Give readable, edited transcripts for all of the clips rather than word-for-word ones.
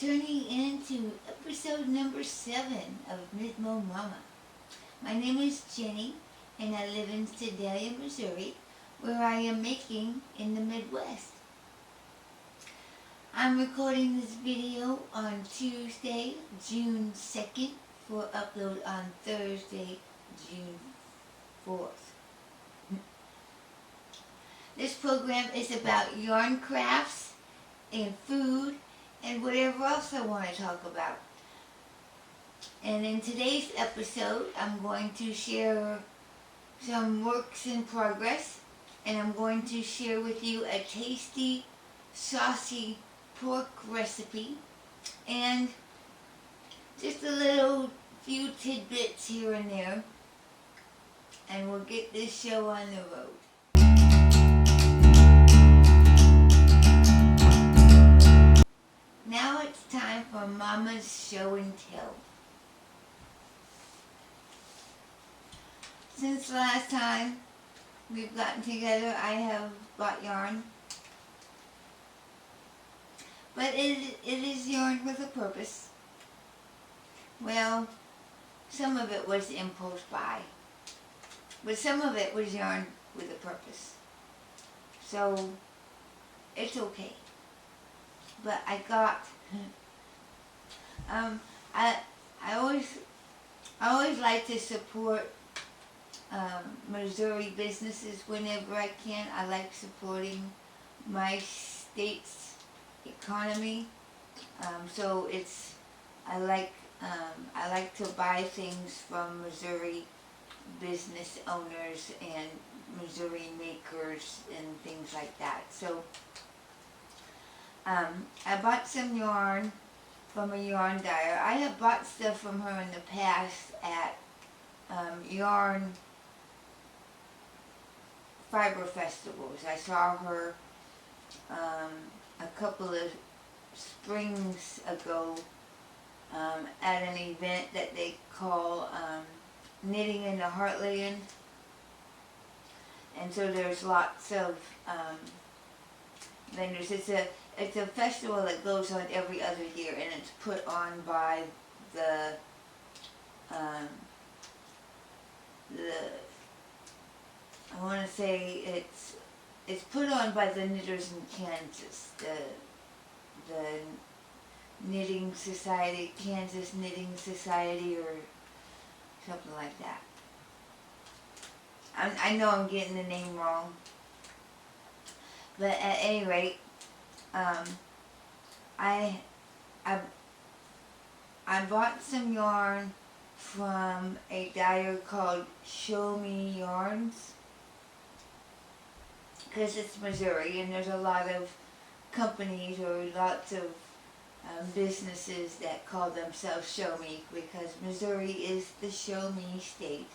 turning into episode number 7 of Mid-Mo Mama. My name is Jenny, and I live in Sedalia, Missouri, where I am making in the Midwest. I'm recording this video on Tuesday, June 2nd, for upload on Thursday, June 4th. This program is about yarn crafts and food and whatever else I want to talk about. And in today's episode, I'm going to share some works in progress, and I'm going to share with you a tasty, saucy pork recipe and just a little few tidbits here and there, and we'll get this show on the road. Now it's time for Mama's show and tell. Since last time we've gotten together, I have bought yarn. But it is yarn with a purpose. Well, some of it was impulse buy, but some of it was yarn with a purpose. So it's okay. But I got, I always like to support Missouri businesses whenever I can. I like supporting my state's economy. So I like to buy things from Missouri business owners and Missouri makers and things like that. So I bought some yarn from a yarn dyer. I have bought stuff from her in the past at yarn fiber festivals. I saw her a couple of springs ago at an event that they call Knitting in the Heartland. And so there's lots of vendors. It's a festival that goes on every other year, and it's put on by the I want to say it's put on by the knitters in Kansas, the knitting society, Kansas Knitting Society, or something like that. I know I'm getting the name wrong, but at any rate, I bought some yarn from a dyer called Show Me Yarns, because it's Missouri and there's a lot of companies or lots of businesses that call themselves Show Me, because Missouri is the Show Me state.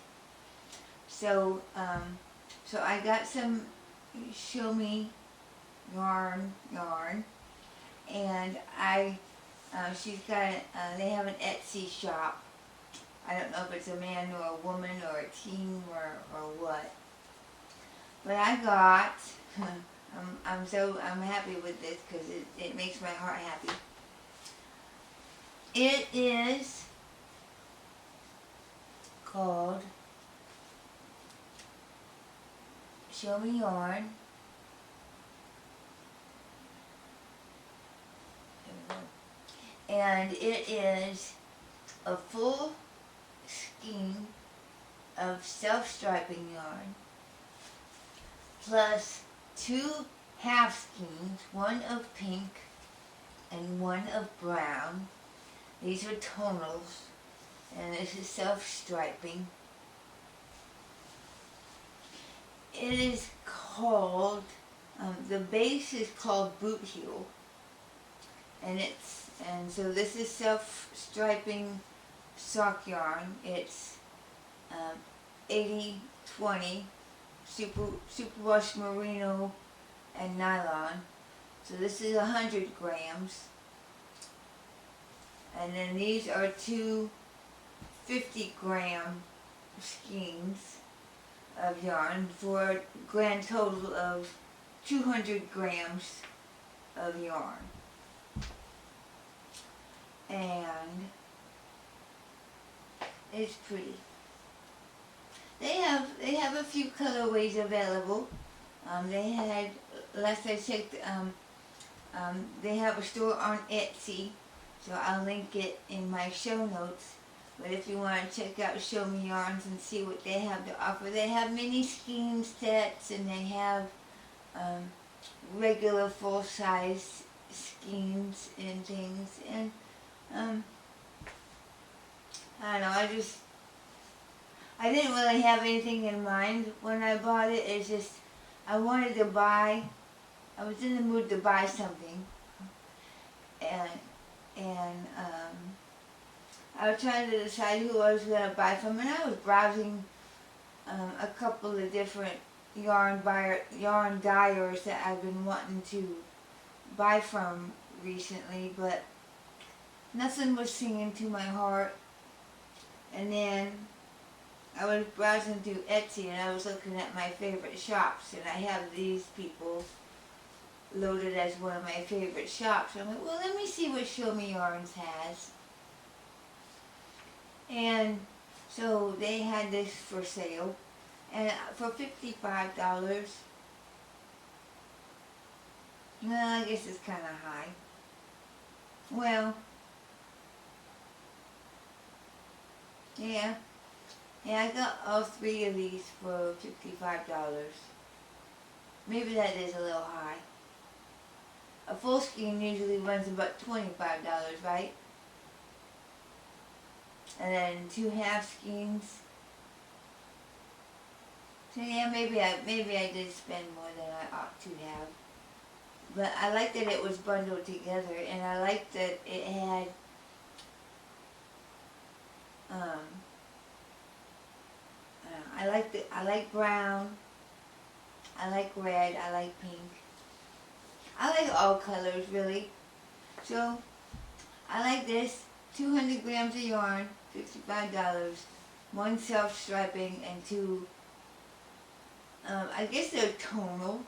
So I got some Show Me yarn, and she's got they have an Etsy shop. I don't know if it's a man or a woman or a team or what, but I got I'm happy with this because it makes my heart happy. It is called Show Me Yarn. And it is a full skein of self-striping yarn plus 2 half skeins, one of pink and one of brown. These are tonals, and this is self-striping. It is called, the base is called boot heel, and so this is self-striping sock yarn. It's 80-20 superwash merino and nylon. So this is 100 grams. And then these are 2 50-gram skeins of yarn for a grand total of 200 grams of yarn. and it's pretty. They have a few colorways available. They had, last I checked, they have a store on Etsy, so I'll link it in my show notes. But if you want to check out Show Me Yarns and see what they have to offer, they have mini skein sets, and they have regular full-size skeins and things. And I don't know, I didn't really have anything in mind when I bought it. It's just I wanted to buy. I was in the mood to buy something, and I was trying to decide who I was going to buy from, and I was browsing a couple of different yarn dyers that I've been wanting to buy from recently, but nothing was singing to my heart. And then I was browsing through Etsy, and I was looking at my favorite shops, and I have these people loaded as one of my favorite shops. I'm like, well, let me see what Show Me Yarns has. And so they had this for sale, and for $55. Well, I guess it's kind of high. Well, yeah, I got all three of these for $55. Maybe that is a little high. A full skein usually runs about $25, right? And then 2 half skeins. So yeah, maybe I did spend more than I ought to have. But I liked that it was bundled together, and I liked that it had I like brown, I like red, I like pink. I like all colors, really. So I like this. 200 grams of yarn, $55. 1 self-striping and 2, I guess they're tonal.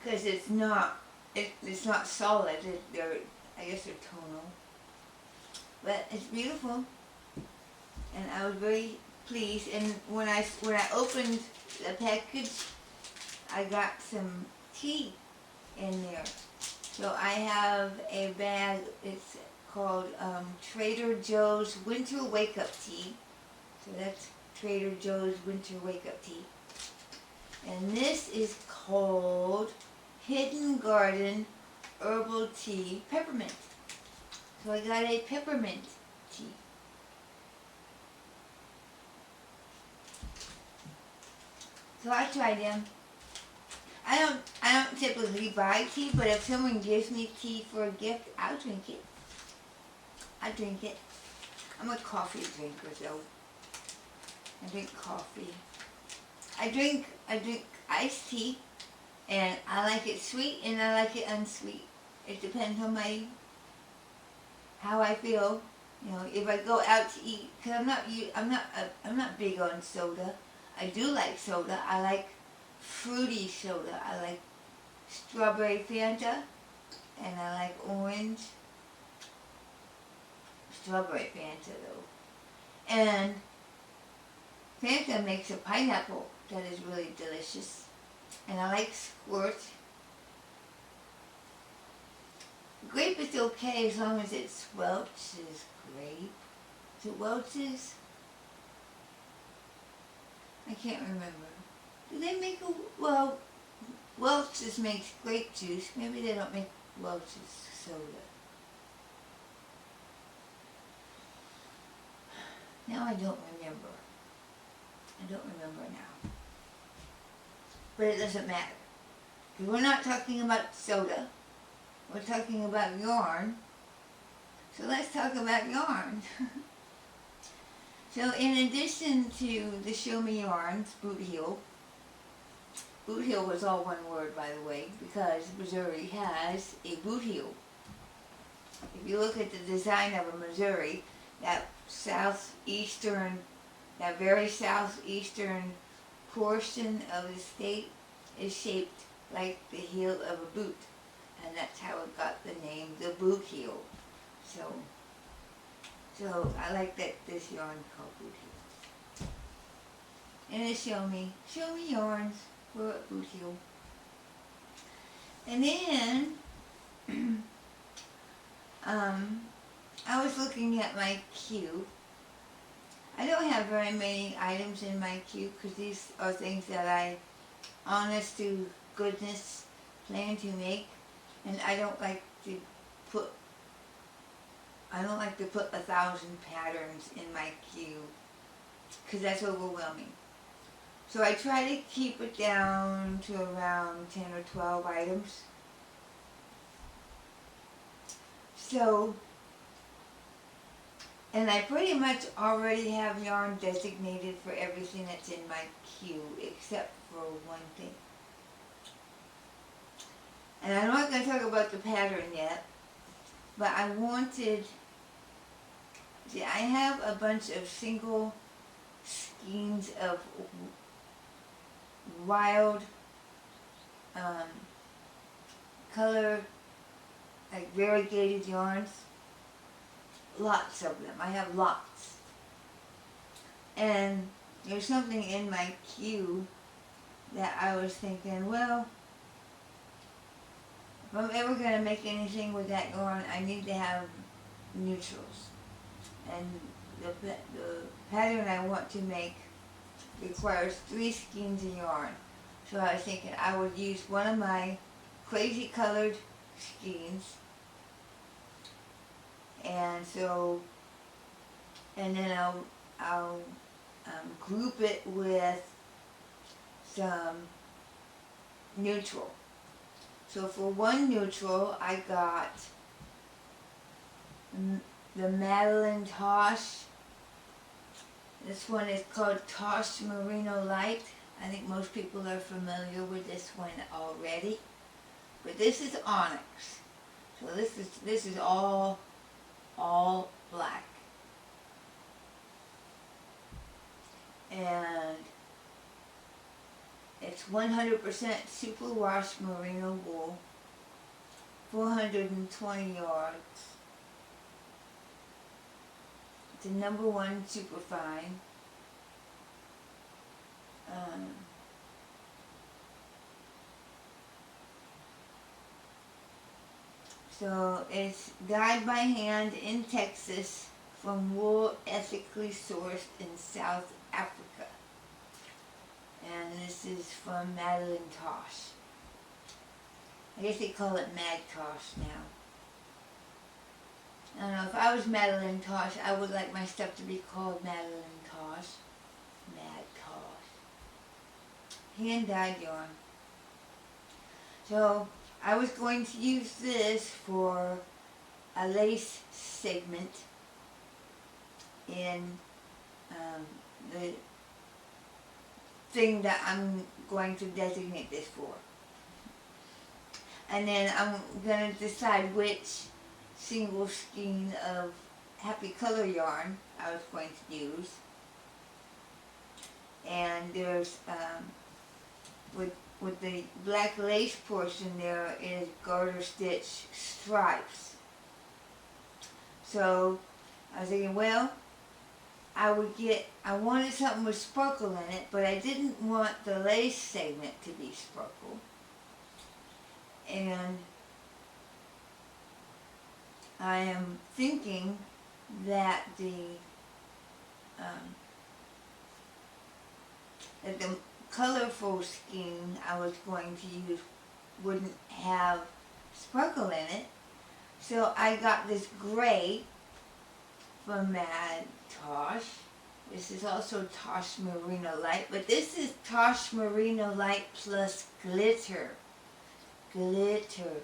Because it's not solid. I guess they're tonal. But it's beautiful. And I was very pleased. And when I opened the package, I got some tea in there. So I have a bag. It's called Trader Joe's Winter Wake Up Tea. So that's Trader Joe's Winter Wake Up Tea. And this is called Hidden Garden Herbal Tea Peppermint. So I got a peppermint tea. So I tried them. I don't typically buy tea, but if someone gives me tea for a gift, I'll drink it. I drink it. I'm a coffee drinker, though. I drink coffee. I drink iced tea, and I like it sweet and I like it unsweet. It depends on how I feel. You know, if I go out to eat, because I'm not big on soda. I do like soda. I like fruity soda. I like strawberry Fanta, and I like orange. Strawberry Fanta, though. And Fanta makes a pineapple that is really delicious. And I like squirt. Grape is okay as long as it's Welch's grape. Is it Welch's? I can't remember. Do they make Welch's makes grape juice. Maybe they don't make Welch's soda. Now I don't remember. I don't remember now. But it doesn't matter. Because we're not talking about soda. We're talking about yarn. So let's talk about yarn. So in addition to the Show Me Yarns boot heel was all one word, by the way, because Missouri has a boot heel. If you look at the design of a Missouri, that very southeastern portion of the state is shaped like the heel of a boot. and that's how it got the name the boot heel. So I like that this yarn called boot heel. And it's show me yarns. We're at boot heel. And then I was looking at my queue. I don't have very many items in my queue because these are things that I, honest to goodness, plan to make, and I don't like to put 1,000 patterns in my queue because that's overwhelming. So I try to keep it down to around 10 or 12 items. So, and I pretty much already have yarn designated for everything that's in my queue except for one thing. And I'm not going to talk about the pattern yet, but I have a bunch of single skeins of wild color, like variegated yarns. Lots of them. I have lots. And there's something in my queue that I was thinking, well, if I'm ever going to make anything with that yarn, I need to have neutrals. And the pattern I want to make requires 3 skeins of yarn. So I was thinking I would use one of my crazy colored skeins, and then I'll group it with some neutral. So for one neutral, I got the Madeline Tosh. This one is called Tosh Merino Light. I think most people are familiar with this one already. But this is onyx. So this is all black. And it's 100% superwash merino wool, 420 yards. It's a #1 superfine. So it's dyed by hand in Texas from wool ethically sourced in South Africa. And this is from Madeline Tosh. I guess they call it Mad Tosh now. I don't know, if I was Madeline Tosh, I would like my stuff to be called Madeline Tosh. Mad Tosh. Hand-dyed yarn. So, I was going to use this for a lace segment in the thing that I'm going to designate this for. And then I'm going to decide which single skein of Happy Color yarn I was going to use. And there's, with the black lace portion, there is garter stitch stripes. So I was thinking, well, I wanted something with sparkle in it, but I didn't want the lace segment to be sparkle. And I am thinking that the colorful skein I was going to use wouldn't have sparkle in it. So I got this gray from Mad Tosh. This is also Tosh Merino Light, but this is Tosh Merino Light plus glitter. Glitter.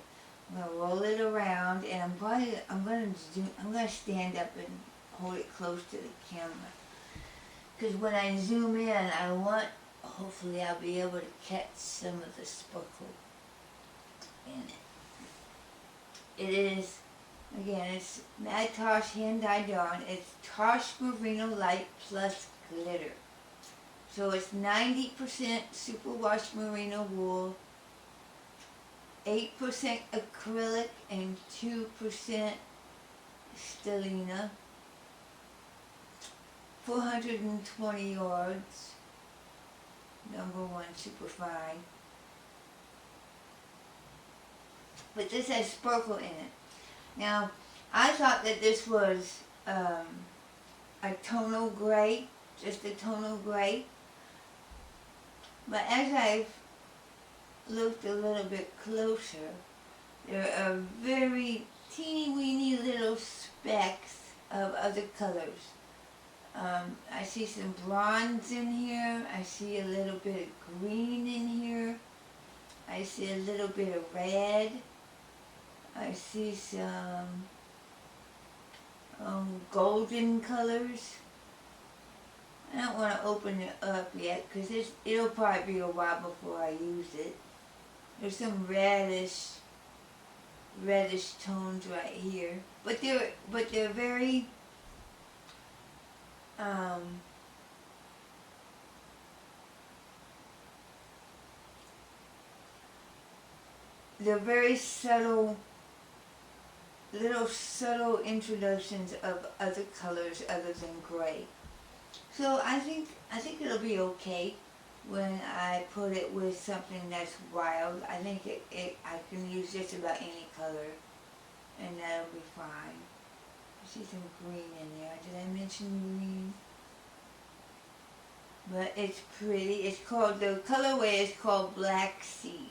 I'm gonna roll it around, and I'm gonna stand up and hold it close to the camera. Because when I zoom in, hopefully I'll be able to catch some of the sparkle in it. It is, again, it's Mad Tosh hand-dyed yarn. It's Tosh Merino Light plus glitter. So it's 90% superwash merino wool, 8% acrylic and 2% stellina. 420 yards. Number 1 superfine. But this has sparkle in it. Now, I thought that this was a tonal gray, just a tonal gray. But as I've looked a little bit closer, there are very teeny weeny little specks of other colors. I see some bronze in here. I see a little bit of green in here. I see a little bit of red. I see some golden colors. I don't want to open it up yet because it'll probably be a while before I use it. There's some reddish tones right here, but they're very they're very subtle, little subtle introductions of other colors other than gray. So I think it'll be okay when I put it with something that's wild. I think I can use just about any color, and that'll be fine. I see some green in there. Did I mention green? But it's pretty. It's called, the colorway is called Black Sea.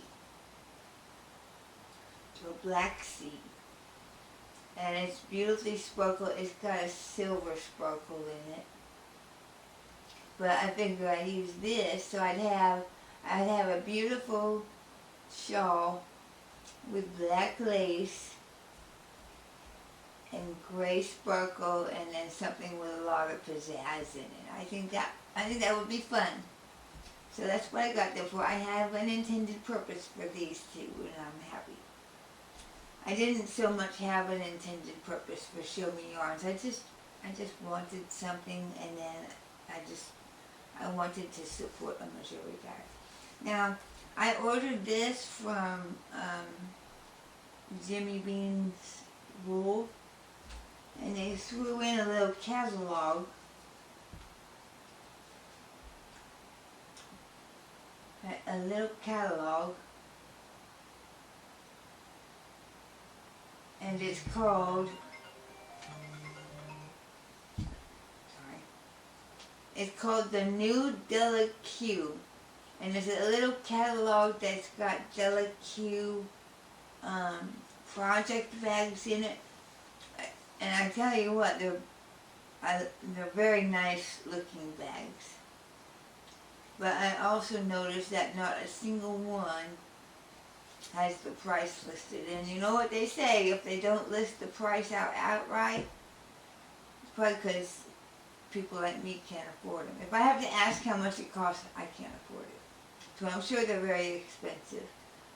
So Black Sea. And it's beautifully sparkled. It's got a silver sparkle in it. But I figured I'd use this, so I'd have a beautiful shawl with black lace and gray sparkle, and then something with a lot of pizzazz in it. I think that would be fun. So that's what I got there for. I have an intended purpose for these two, and I'm happy. I didn't so much have an intended purpose for Show Me Yarns. I just wanted something, and then I wanted to support a Missouri guy. Now, I ordered this from Jimmy Bean's Wool, and they threw in a little catalog. A little catalog, and it's called, it's called the New Della Q, and there's a little catalog that's got Della Q project bags in it, and I tell you what, they're very nice looking bags. But I also noticed that not a single one has the price listed. And you know what they say, if they don't list the price outright, it's probably because people like me can't afford them. If I have to ask how much it costs, I can't afford it. So I'm sure they're very expensive.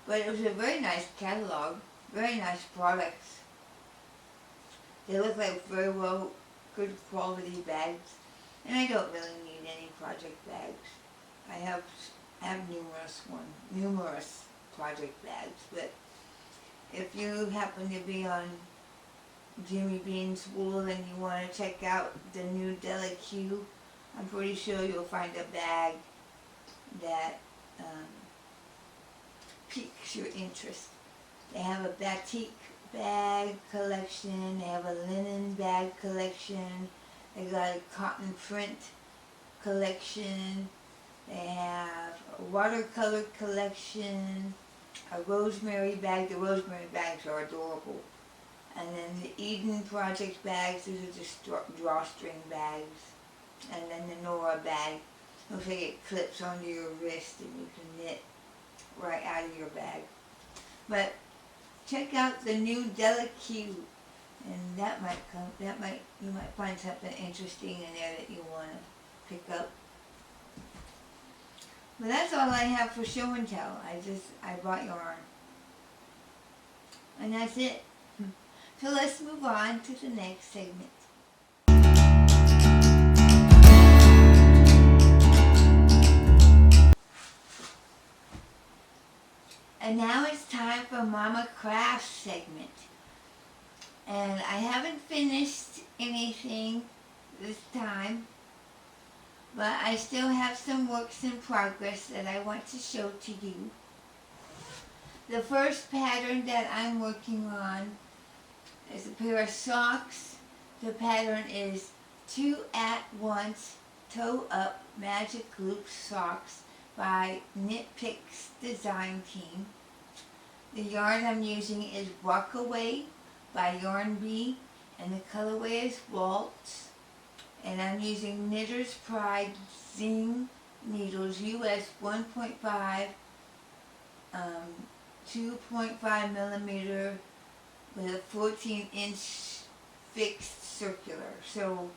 But it was a very nice catalog, very nice products. They look like very well, good quality bags. And I don't really need any project bags. I have numerous project bags, but if you happen to be on Jimmy Bean's Wool and you want to check out the new Della Q, I'm pretty sure you'll find a bag that piques your interest. They have a batik bag collection, they have a linen bag collection, they got a cotton print collection, they have a watercolor collection, a rosemary bag. The rosemary bags are adorable. And then the Eden Project bags, those are just drawstring bags. And then the Nora bag, looks like it clips onto your wrist and you can knit right out of your bag. But check out the new Della Q, and you might find something interesting in there that you want to pick up. But that's all I have for show and tell. I bought yarn. And that's it. So let's move on to the next segment. And now it's time for Mama Crafts segment. And I haven't finished anything this time, but I still have some works in progress that I want to show to you. The first pattern that I'm working on is a pair of socks. The pattern is 2 at once toe up magic loop socks by Knitpicks Design Team. The yarn I'm using is Rockaway by Yarn Bee, and the colorway is Waltz. And I'm using Knitter's Pride Zing needles, US 1.5, 2.5 millimeter with a 14-inch fixed circular. So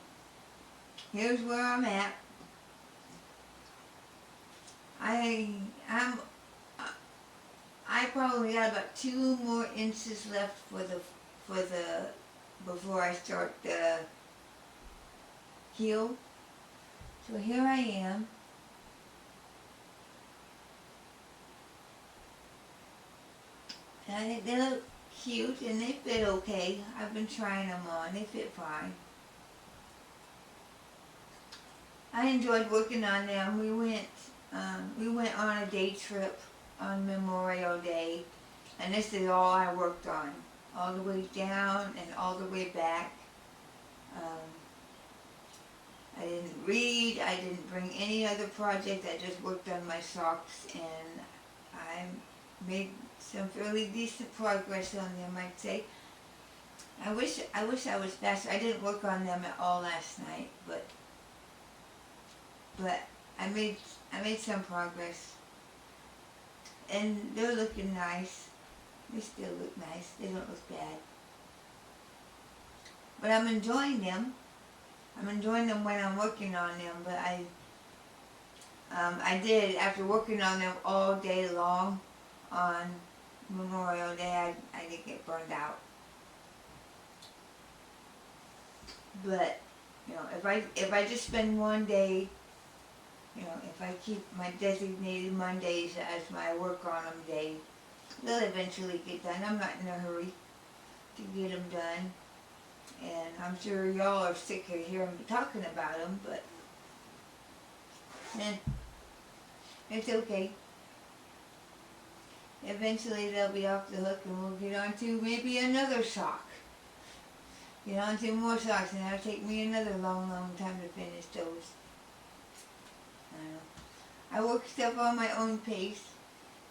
here's where I'm at. I probably got about 2 more inches left before I start the heel. So here I am. And I think they look cute and they fit okay. I've been trying them on. They fit fine. I enjoyed working on them. We went on a day trip on Memorial Day, and this is all I worked on, all the way down and all the way back. I didn't read, I didn't bring any other project, I just worked on my socks, and I made some fairly decent progress on them, I'd say. I wish I was faster. I didn't work on them at all last night, but I made some progress. And they're looking nice. They still look nice. They don't look bad. But I'm enjoying them. I'm enjoying them when I'm working on them, but I did, after working on them all day long on Memorial Day, I did get burned out. But, you know, if I just spend one day, you know, if I keep my designated Mondays as my work on them day, they'll eventually get done. I'm not in a hurry to get them done. And I'm sure y'all are sick of hearing me talking about them, but it's okay. Eventually they'll be off the hook and we'll get on to maybe another sock. Get on to more socks, and that'll take me another long, long time to finish those. I don't know. I work stuff on my own pace,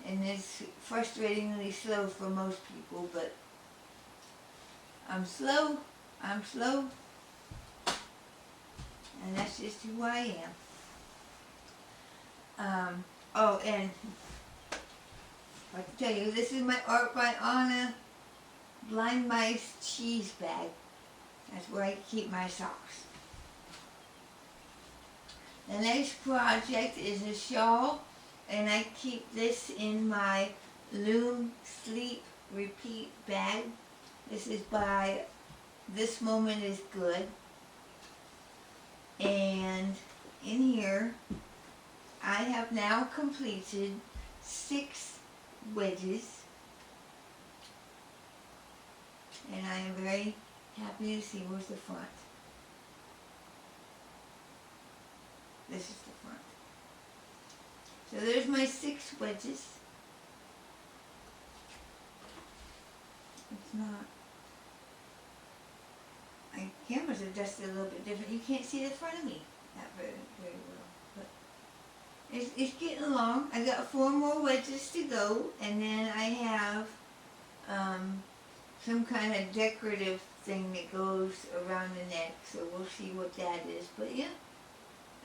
and it's frustratingly slow for most people, but I'm slow, and that's just who I am. Oh, and I have to tell you, this is my Art by Anna Blind Mice cheese bag. That's where I keep my socks. The next project is a shawl, and I keep this in my Loom Sleep Repeat bag. This is by This Moment Is Good. And in here, I have now completed 6 wedges. And I am very happy to see where's the front. This is the front. So there's my 6 wedges. It's not, my camera's adjusted a little bit different. You can't see the front of me that very well. But it's getting along. I got 4 more wedges to go, and then I have some kind of decorative thing that goes around the neck, so we'll see what that is. But yeah,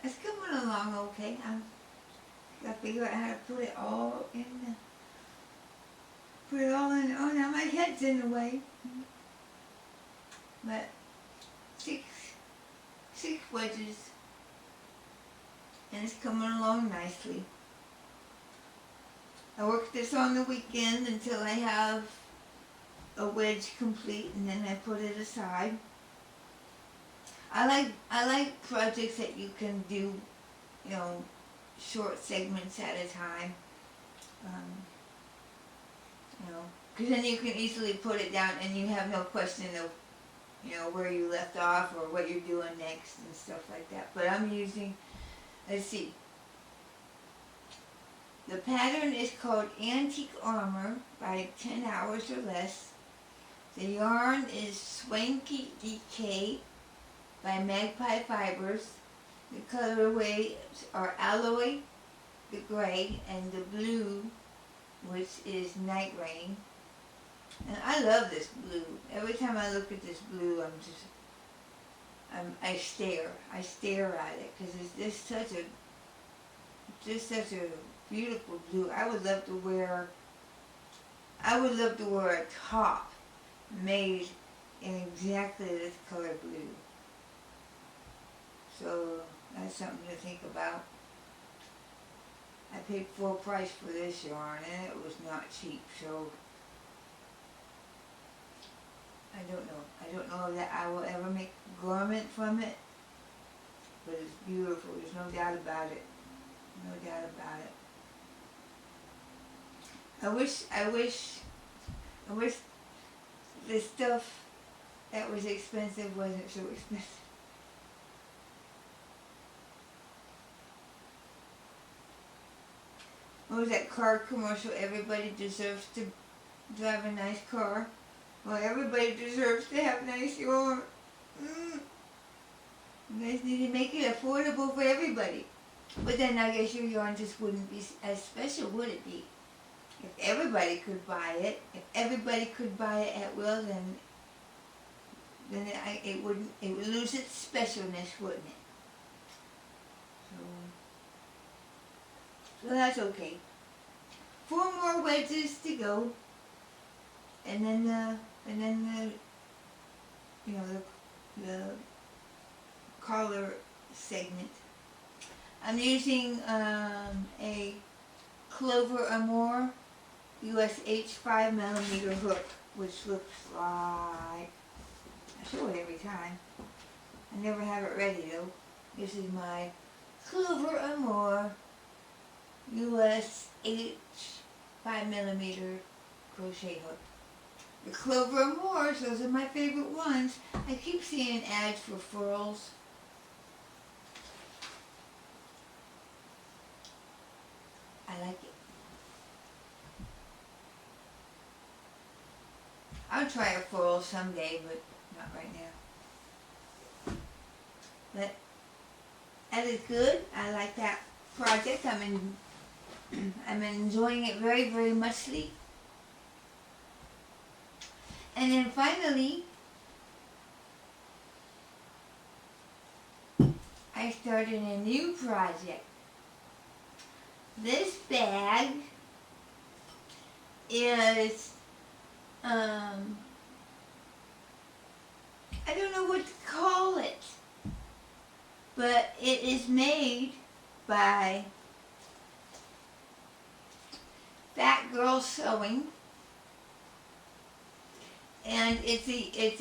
it's coming along okay. I've got to figure out how to put it all in. Oh, now my head's in the way. But 6 wedges, and it's coming along nicely. I work this on the weekend until I have a wedge complete, and then I put it aside. I like projects that you can do, you know, short segments at a time. you know, because then you can easily put it down and you have no question of, you know, where you left off or what you're doing next and stuff like that. But I'm using, let's see, the pattern is called Antique Armor by 10 Hours or Less. The yarn is Swanky DK by Magpie Fibers. The colorways are Alloy, the gray, and the blue, which is Night Rain. And I love this blue. Every time I look at this blue, I stare at it because it's just such a beautiful blue. I would love to wear a top made in exactly this color blue. So that's something to think about. I paid full price for this yarn and it was not cheap, so I don't know that I will ever make a garment from it, but it's beautiful. There's no doubt about it. No doubt about it. I wish the stuff that was expensive wasn't so expensive. What was that car commercial? Everybody deserves to drive a nice car. Well, everybody deserves to have nice yarn. You guys need to make it affordable for everybody. But then I guess your yarn just wouldn't be as special, would it be? If everybody could buy it, at will, then it would lose its specialness, wouldn't it? So that's okay. 4 more wedges to go, and then the collar segment. I'm using a Clover Amour USH 5mm hook, which looks like, I show it every time. I never have it ready though. This is my Clover Amour USH 5mm crochet hook. The Clover Amours, those are my favorite ones. I keep seeing ads for furls. I like it. I'll try a furl someday, but not right now. But that is good. I like that project. I'm enjoying it very, very muchly. And then finally, I started a new project. This bag is, I don't know what to call it, but it is made by Fat Girl Sewing, and it's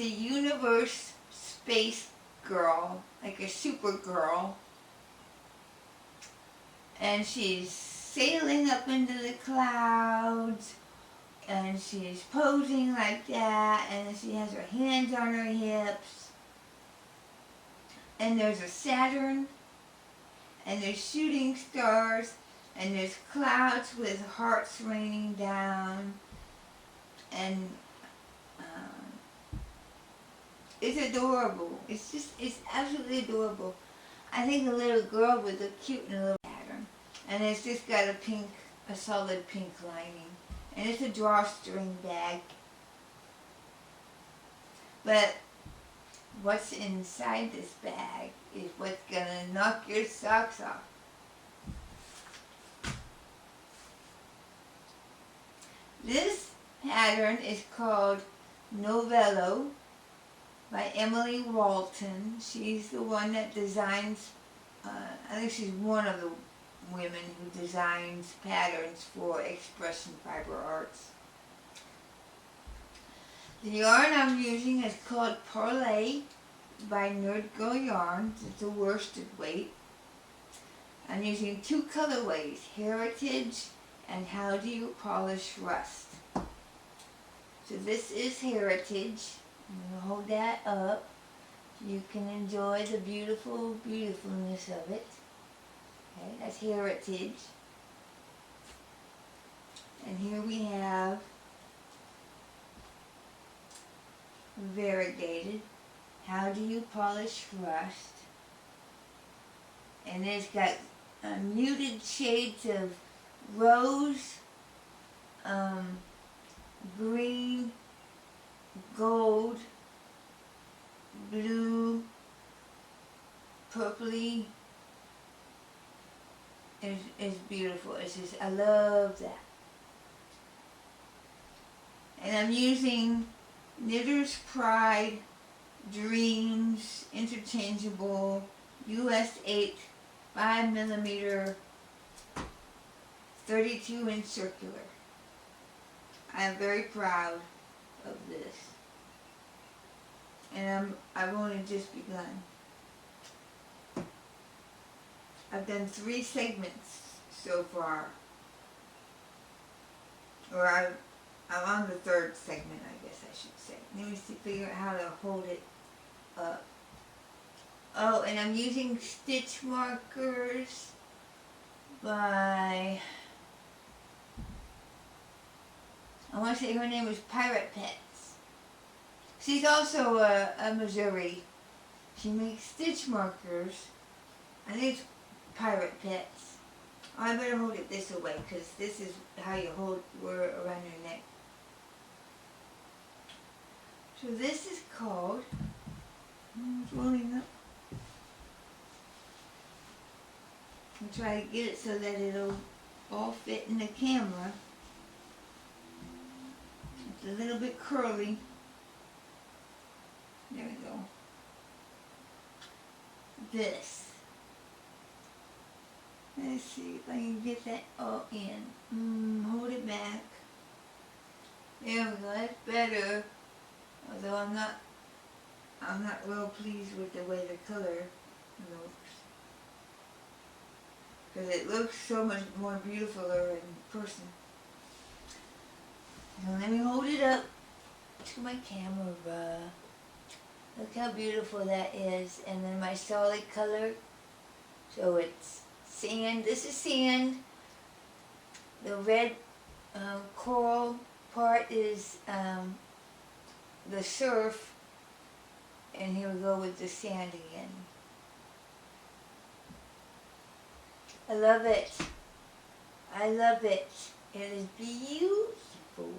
a universe space girl, like a super girl, and she's sailing up into the clouds, and she's posing like that, and she has her hands on her hips, and there's a Saturn, and there's shooting stars, and there's clouds with hearts raining down, and it's adorable. It's absolutely adorable. I think a little girl would look cute in a little pattern. And it's just got a solid pink lining. And it's a drawstring bag. But what's inside this bag is what's gonna knock your socks off. This pattern is called Novello by Emily Walton. She's the one that designs, I think she's one of the women who designs patterns for Expression Fiber Arts. The yarn I'm using is called Parlay by Nerd Girl Yarns. It's a worsted weight. I'm using 2 colorways, Heritage and How Do You Polish Rust. So this is Heritage. I'm going to hold that up so you can enjoy the beautiful beautifulness of it. Okay, that's Heritage. And here we have Variegated. How do you polish rust? And it's got muted shades of rose, green, gold, blue, purpley. It's beautiful. It's just, I love that. And I'm using Knitter's Pride Dreams Interchangeable US 8 5mm 32-inch circular. I am very proud of this. And I've only just begun. I've done 3 segments so far. Or I'm on the 3rd segment, I guess I should say. Let me figure out how to hold it up. Oh, and I'm using stitch markers by, I want to say her name is Pirate Pets. She's also a Missouri. She makes stitch markers. I think it's Pirate Pets. Oh, I better hold it this way because this is how you wear it around your neck. So this is called, it's rolling up. I'll try to get it so that it'll all fit in the camera. It's a little bit curly. There we go. This. Let's see if I can get that all in. Hold it back. There we go, that's better. Although I'm not real pleased with the way the color looks. Because it looks so much more beautiful in person. So let me hold it up to my camera. Look how beautiful that is. And then my solid color. So it's sand. This is sand. The red coral part is the surf. And here we go with the sand again. I love it. I love it. It is beautiful.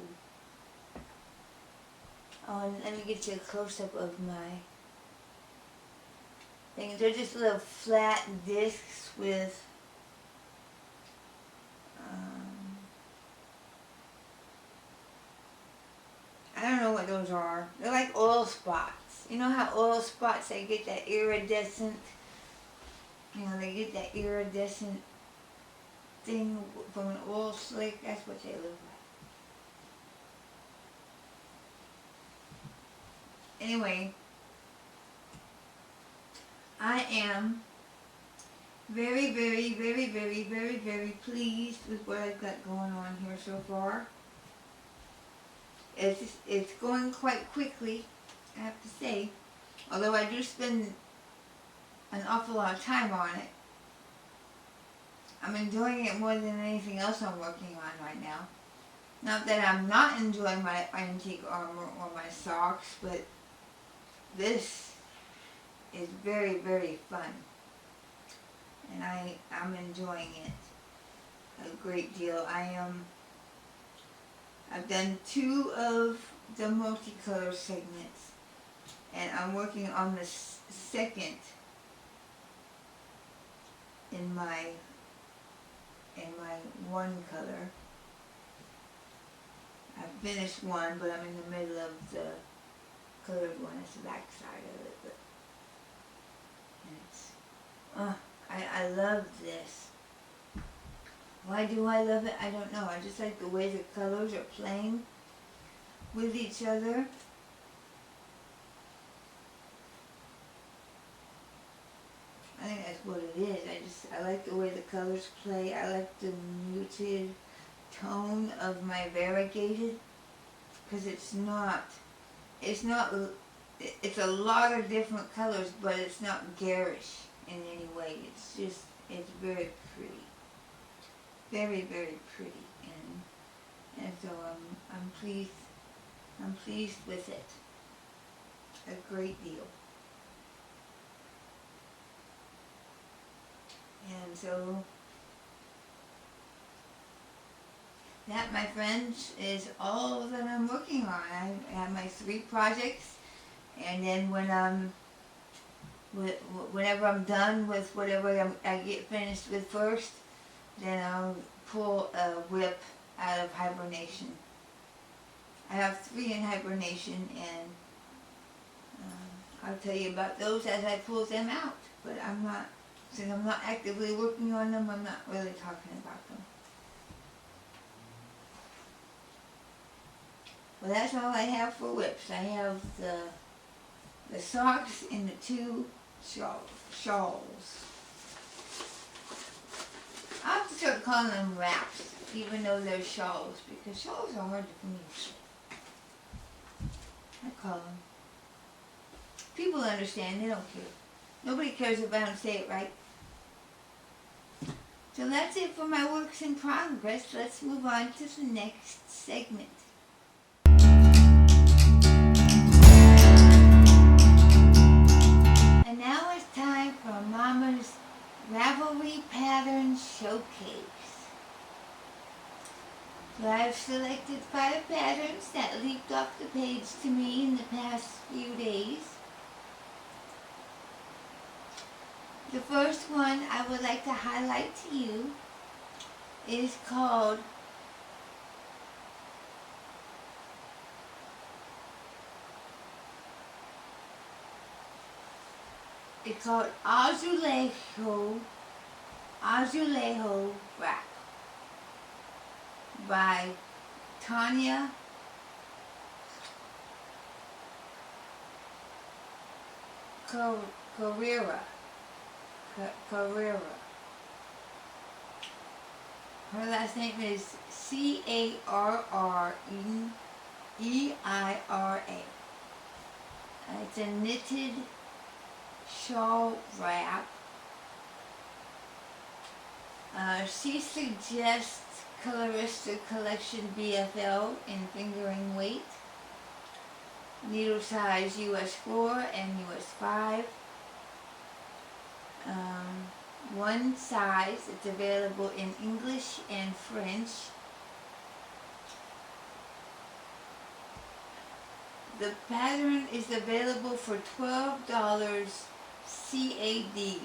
Oh, and let me get you a close-up of my things. They're just little flat discs with I don't know what those are. They're like oil spots. You know how oil spots, they get that iridescent, they get that iridescent thing from an oil slick? That's what they look like. Anyway, I am very, very, very, very, very, very pleased with what I've got going on here so far. It's going quite quickly, I have to say. Although I do spend an awful lot of time on it. I'm enjoying it more than anything else I'm working on right now. Not that I'm not enjoying my antique armor or my socks, but this is very, very fun. And I'm enjoying it a great deal. I've done 2 of the multicolor segments, and I'm working on the 2nd in my one color. I finished one, but I'm in the middle of the colored one. It's the back side of it, but and it's I love this. Why do I love it? I don't know. I just like the way the colors are playing with each other. I think that's what it is. I like the way the colors play. I like the muted tone of my variegated because it's a lot of different colors, but it's not garish in any way. It's very pretty. Very, very pretty. And so I'm pleased with it. A great deal. And so that, my friends, is all that I'm working on. I have my 3 projects, and then whenever I'm done with whatever I get finished with first, then I'll pull a WiP out of hibernation. I have 3 in hibernation, and I'll tell you about those as I pull them out. But since I'm not actively working on them, I'm not really talking about them. Well, that's all I have for WiPs. I have the socks and the 2 shawls. I have to start calling them wraps, even though they're shawls, because shawls are hard for me to say. I call them. People understand, they don't care. Nobody cares if I don't say it right. So that's it for my works in progress. Let's move on to the next segment. And now it's time for Mama's Ravelry Pattern Showcase. So I've selected 5 patterns that leaped off the page to me in the past few days. The first one I would like to highlight to you is called Azulejo Wrap by Tatiana Carrera. Her last name is Carreira. It's a knitted shawl wrap. She suggests Colorista Collection BFL in fingering weight, needle size US 4 and US 5. One size. It's available in English and French. The pattern is available for $12 CAD,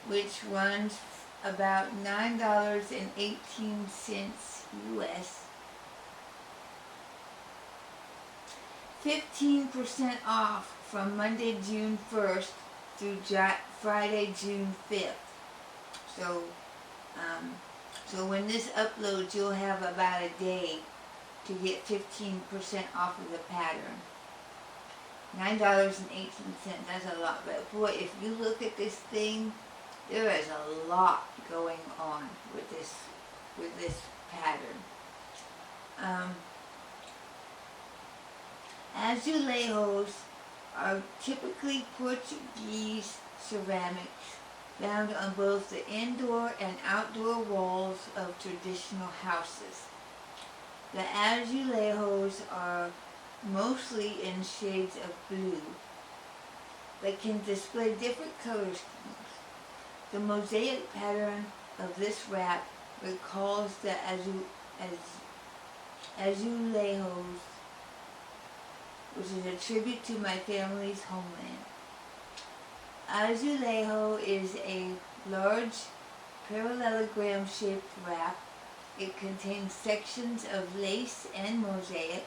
which runs about $9.18 US. 15% off from Monday, June 1st through Friday, June 5th. So when this uploads, you'll have about a day to get 15% off of the pattern. $9.18, that's a lot, but boy, if you look at this thing, there is a lot going on with this pattern. Azulejos are typically Portuguese ceramics found on both the indoor and outdoor walls of traditional houses. The azulejos are mostly in shades of blue, but can display different color schemes. The mosaic pattern of this wrap recalls the azulejos, which is a tribute to my family's homeland. Azulejo is a large parallelogram-shaped wrap. It contains sections of lace and mosaic.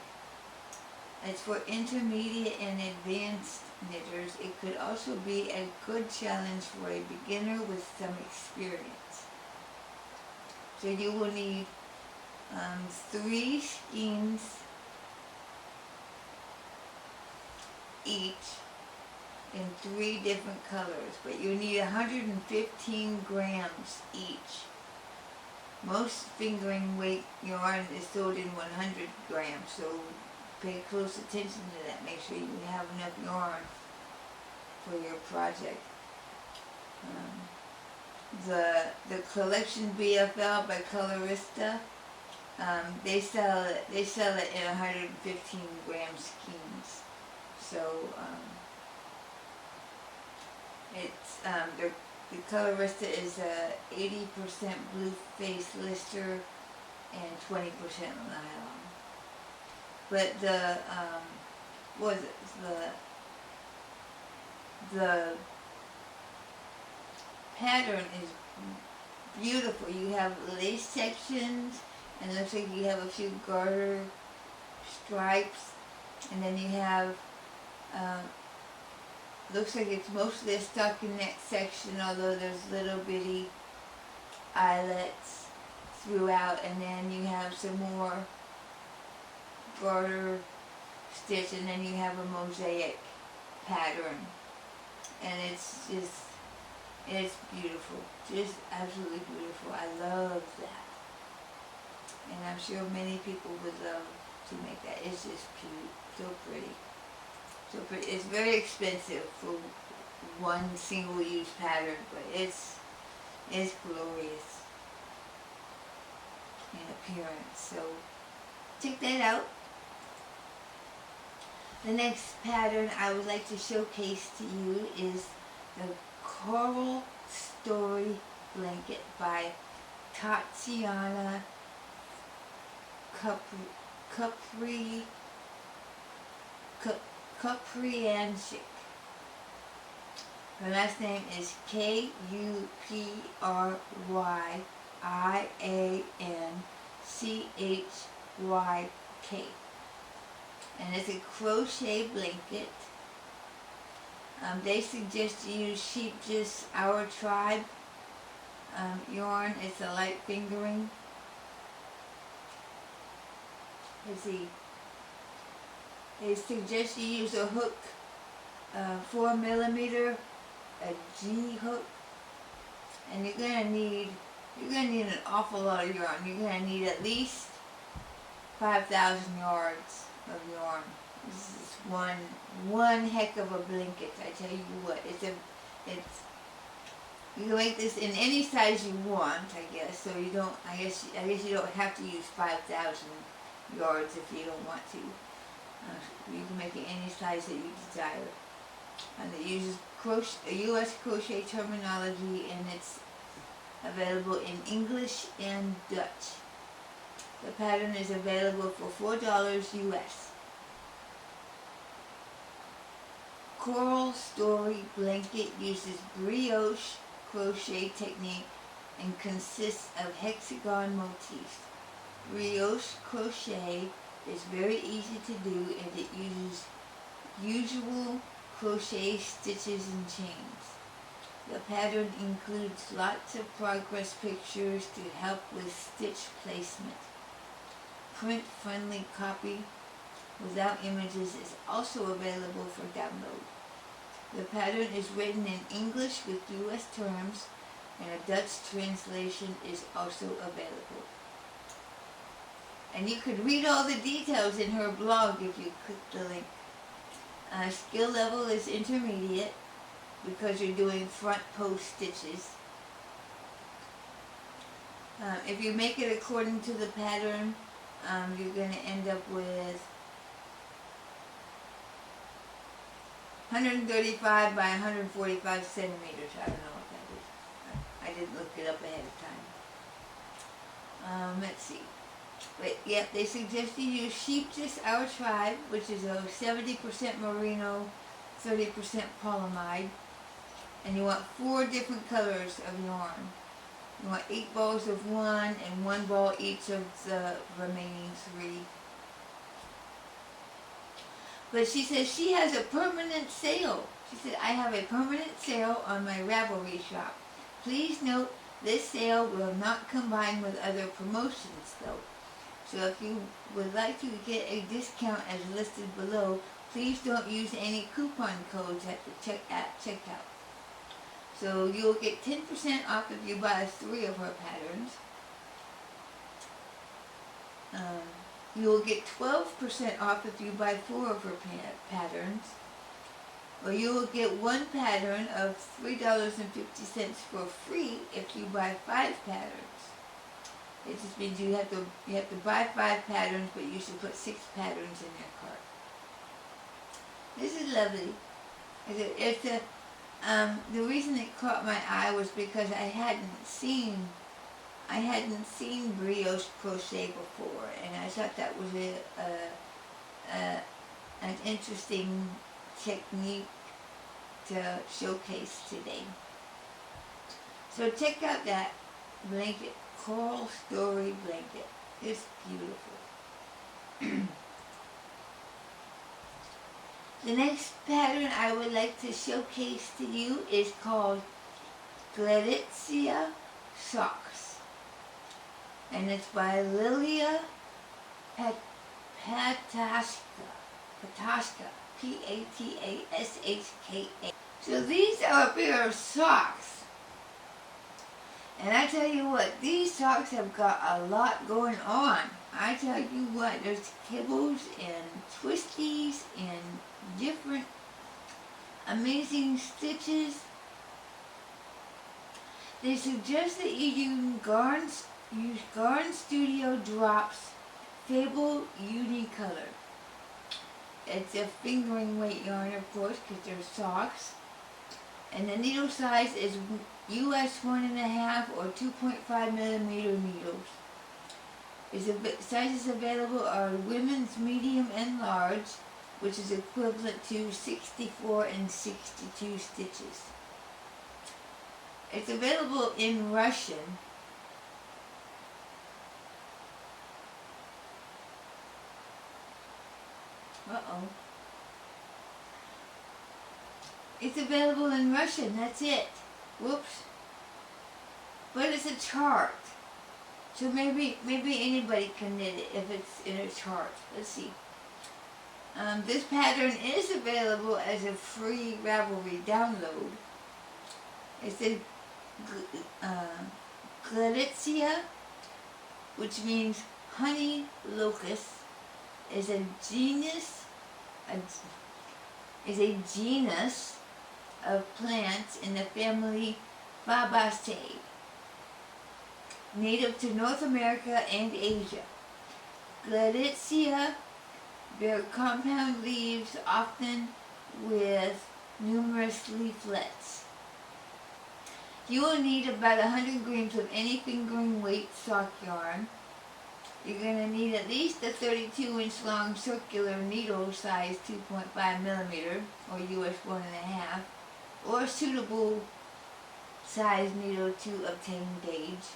It's for intermediate and advanced knitters. It could also be a good challenge for a beginner with some experience. So you will need 3 skeins each in 3 different colors, but you need 115 grams each. Most fingering weight yarn is sold in 100 grams, so pay close attention to that. Make sure you have enough yarn for your project. The collection BFL by Colorista, they sell it in 115 gram skeins. So it's the Colorista is a 80% blue face lister and 20% nylon. But the the pattern is beautiful. You have lace sections, and it looks like you have a few garter stripes, and then you have looks like it's mostly a stockinette section, although there's little bitty eyelets throughout, and then you have some more garter stitch, and then you have a mosaic pattern, and it's beautiful, just absolutely beautiful. I love that, and I'm sure many people would love to make that. It's just cute, so pretty. So pretty. It's very expensive for one single-use pattern, but it's glorious in appearance. So check that out. The next pattern I would like to showcase to you is the Coral Story Blanket by Tatiana Kupriancic. Her last name is Kuprianchyk. And it's a crochet blanket. They suggest you use Sheep's Our Tribe yarn. It's a light fingering. Let's see. They suggest you use a hook, 4mm, a G hook, and you're gonna need an awful lot of yarn. You're gonna need at least 5,000 yards of yarn. This is one heck of a blanket. I tell you what, you can make this in any size you want, I guess. So you don't. I guess you don't have to use 5,000 yards if you don't want to. You can make it any size that you desire. And it uses U.S. crochet terminology, and it's available in English and Dutch. The pattern is available for $4 US. Coral Story Blanket uses brioche crochet technique and consists of hexagon motifs. Brioche crochet is very easy to do, and it uses usual crochet stitches and chains. The pattern includes lots of progress pictures to help with stitch placement. Print-friendly copy without images is also available for download. The pattern is written in English with U.S. terms, and a Dutch translation is also available. And you could read all the details in her blog if you click the link. Skill level is intermediate because you're doing front post stitches. If you make it according to the pattern, you're going to end up with 135 by 145 centimeters. I don't know what that is. I didn't look it up ahead of time. Let's see. But yeah, they suggest you use Sheep's Our Tribe, which is a 70% merino, 30% polyamide. And you want 4 different colors of yarn. You want 8 balls of one and 1 ball each of the remaining 3. But she says she has a permanent sale. She said, I have a permanent sale on my Ravelry shop. Please note, this sale will not combine with other promotions though. So if you would like to get a discount as listed below, please don't use any coupon codes at the checkout. So you'll get 10% off if you buy 3 of her patterns. You will get 12% off if you buy 4 of her patterns, or you will get one pattern of $3.50 for free if you buy 5 patterns. It just means you have to buy 5 patterns, but you should put 6 patterns in your cart. This is lovely. The reason it caught my eye was because I hadn't seen brioche crochet before, and I thought that was an interesting technique to showcase today. So check out that blanket, Coral Story blanket. It's beautiful. The next pattern I would like to showcase to you is called Gleditsia Socks, and it's by Lilia Patashka, Patashka. So these are a pair of socks, and I tell you what, these socks have got a lot going on. I tell you what, there's kibbles and twisties and different amazing stitches. They suggest that you use Garn Studio Drops Fable Unicolor. It's a fingering weight yarn, of course, because they're socks. And the needle size is US 1.5 or 2.5 millimeter needles. Sizes available are women's medium and large, which is equivalent to 64 and 62 stitches. It's available in Russian. It's available in Russian, that's it. Whoops. But it's a chart. So maybe anybody can knit it if it's in a chart. Let's see. This pattern is available as a free Ravelry download. It's a Gleditsia, which means honey locust, is a genus of plants in the family Fabaceae, native to North America and Asia. Gleditsia bear compound leaves, often with numerous leaflets. You will need about 100 grams of any fingering weight sock yarn. You're going to need at least a 32-inch long circular needle size 2.5 millimeter or US 1.5, or a suitable size needle to obtain gauge.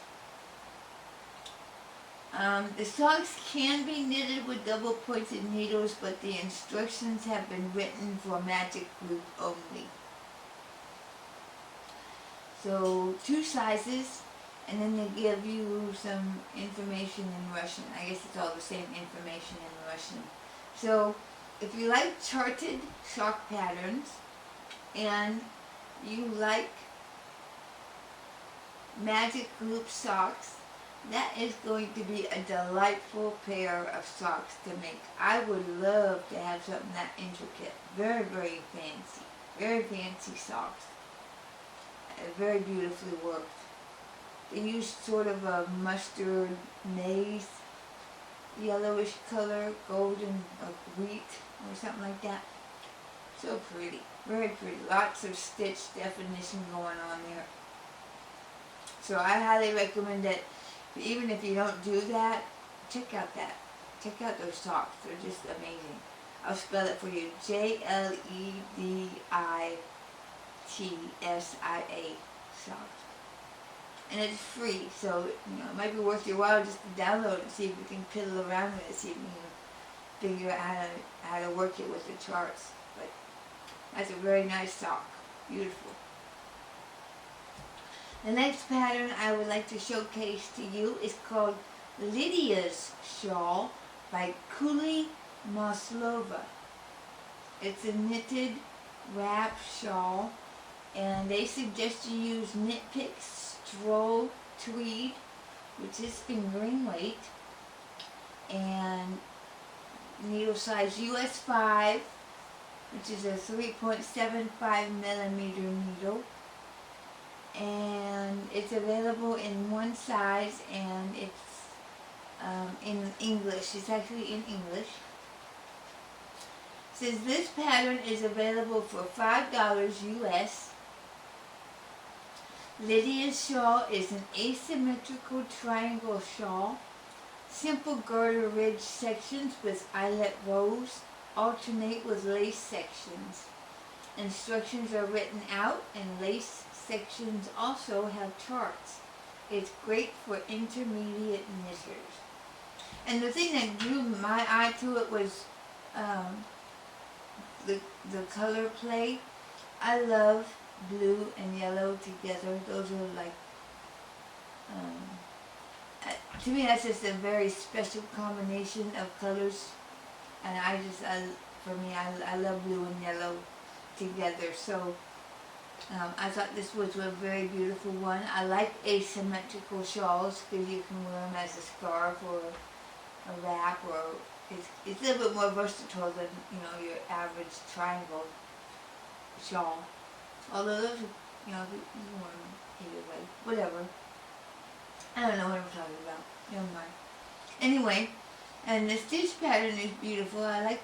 The socks can be knitted with double pointed needles, but the instructions have been written for magic loop only. So 2 sizes, and then they give you some information in Russian. I guess it's all the same information in Russian. So if you like charted sock patterns and you like magic loop socks, that is going to be a delightful pair of socks to make. I would love to have something that intricate. Very, very fancy. Very fancy socks. Very beautifully worked. They use sort of a mustard maize, yellowish color, golden wheat, or something like that. So pretty. Very pretty. Lots of stitch definition going on there. So I highly recommend that. Even if you don't do that, check out those socks. They're just amazing. I'll spell it for you. Gleditsia socks. And it's free, so it might be worth your while just to download it and see if you can piddle around with it, see if you can figure out how to work it with the charts. But that's a very nice sock. Beautiful. The next pattern I would like to showcase to you is called Lydia's Shawl by Kuli Maslova. It's a knitted wrap shawl, and they suggest you use Knit Pick Stroll Tweed, which is fingering weight, and needle size US 5, which is a 3.75 millimeter needle. And it's available in one size, and it's in English. It's actually in English. It says this pattern is available for $5 US. Lydia's shawl is an asymmetrical triangle shawl. Simple garter ridge sections with eyelet rows alternate with lace sections. Instructions are written out, and lace sections also have charts. It's great for intermediate knitters. And the thing that drew my eye to it was the color play. I love blue and yellow together. Those are like, to me that's just a very special combination of colors. And for me, I love blue and yellow together. So I thought this was a very beautiful one. I like asymmetrical shawls because you can wear them as a scarf or a wrap, or it's a little bit more versatile than your average triangle shawl. Although those, you wear them either way, whatever. I don't know what I'm talking about. Never mind. Anyway, and the stitch pattern is beautiful. I like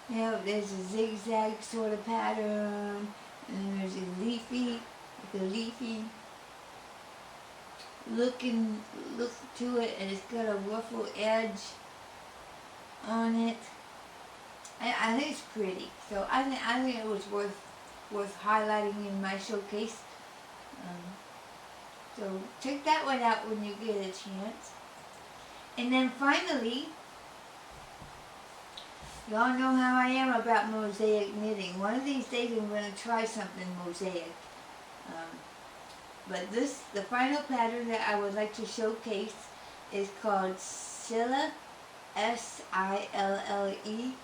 there's a zigzag sort of pattern, and then there's a leafy look to it, and it's got a ruffle edge on it. I think it's pretty. So I think it was worth highlighting in my showcase. So check that one out when you get a chance. And then finally, y'all know how I am about mosaic knitting. One of these days I'm going to try something mosaic. But the final pattern that I would like to showcase is called Sille, S-I-L-L-E,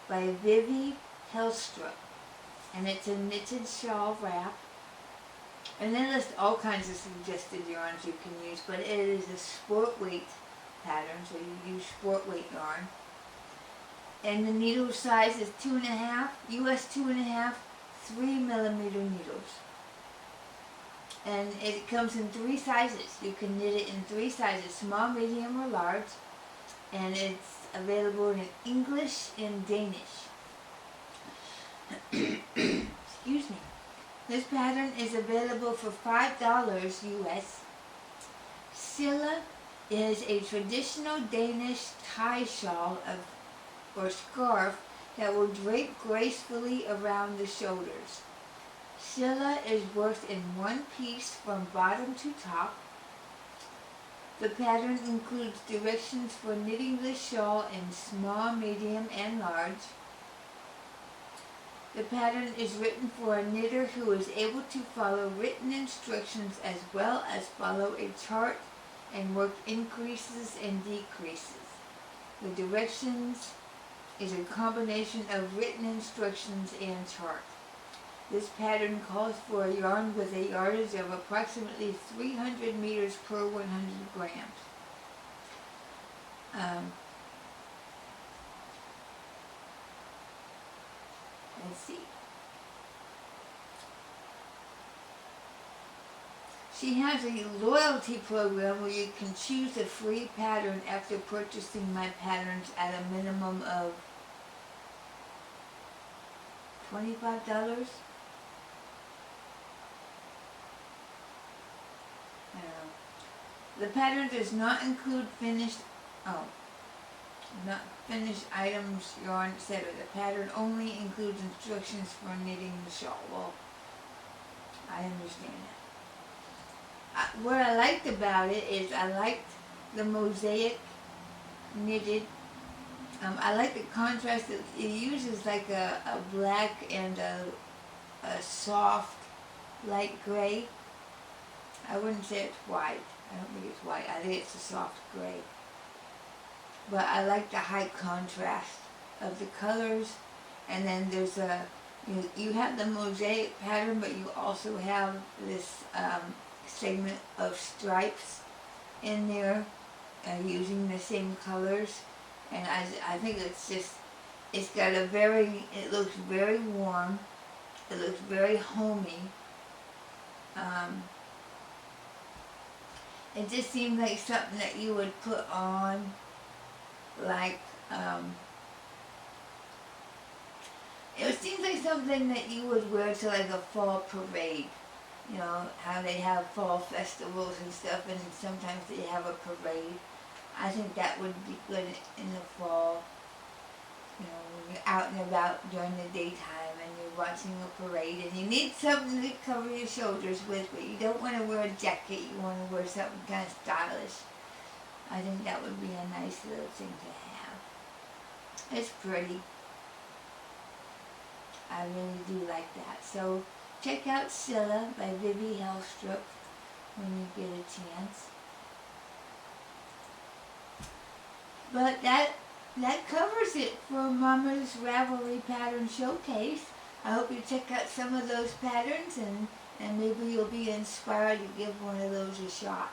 by Vivi Helstra. And it's a knitted shawl wrap. And then there's all kinds of suggested yarns you can use, but it is a sport weight pattern, so you use sport weight yarn. And the needle size is 2.5, US 2.5, 3 millimeter needles. And it comes in 3 sizes. You can knit it in 3 sizes, small, medium, or large. And it's available in English and Danish. Excuse me. This pattern is available for $5 US. Sille is a traditional Danish tie shawl or scarf that will drape gracefully around the shoulders. Sille is worked in one piece from bottom to top. The pattern includes directions for knitting the shawl in small, medium, and large. The pattern is written for a knitter who is able to follow written instructions as well as follow a chart and work increases and decreases. The directions is a combination of written instructions and chart. This pattern calls for a yarn with a yardage of approximately 300 meters per 100 grams. Let's see. She has a loyalty program where you can choose a free pattern after purchasing my patterns at a minimum of $25. The pattern does not include finished items, yarn, etc. The pattern only includes instructions for knitting the shawl. Well, I understand that. What I liked about it is I liked the mosaic knitted. I like the contrast. It uses like a black and a soft light gray. I wouldn't say it's white. I don't think it's white. I think it's a soft gray. But I like the high contrast of the colors. And then there's you have the mosaic pattern, but you also have this segment of stripes in there using the same colors. And I think it's got a very, it looks very warm, it looks very homey. It just seemed like something that you would put on, like, it seems like something that you would wear to like a fall parade. You know, how they have fall festivals and stuff, and sometimes they have a parade. I think that would be good in the fall. You know, when you're out and about during the daytime and you're watching a parade and you need something to cover your shoulders with, but you don't want to wear a jacket, you want to wear something kind of stylish. I think that would be a nice little thing to have. It's pretty. I really do like that. So check out Scylla by Vivi Hellstrup when you get a chance. But that covers it for Mama's Ravelry Pattern Showcase. I hope you check out some of those patterns and maybe you'll be inspired to give one of those a shot.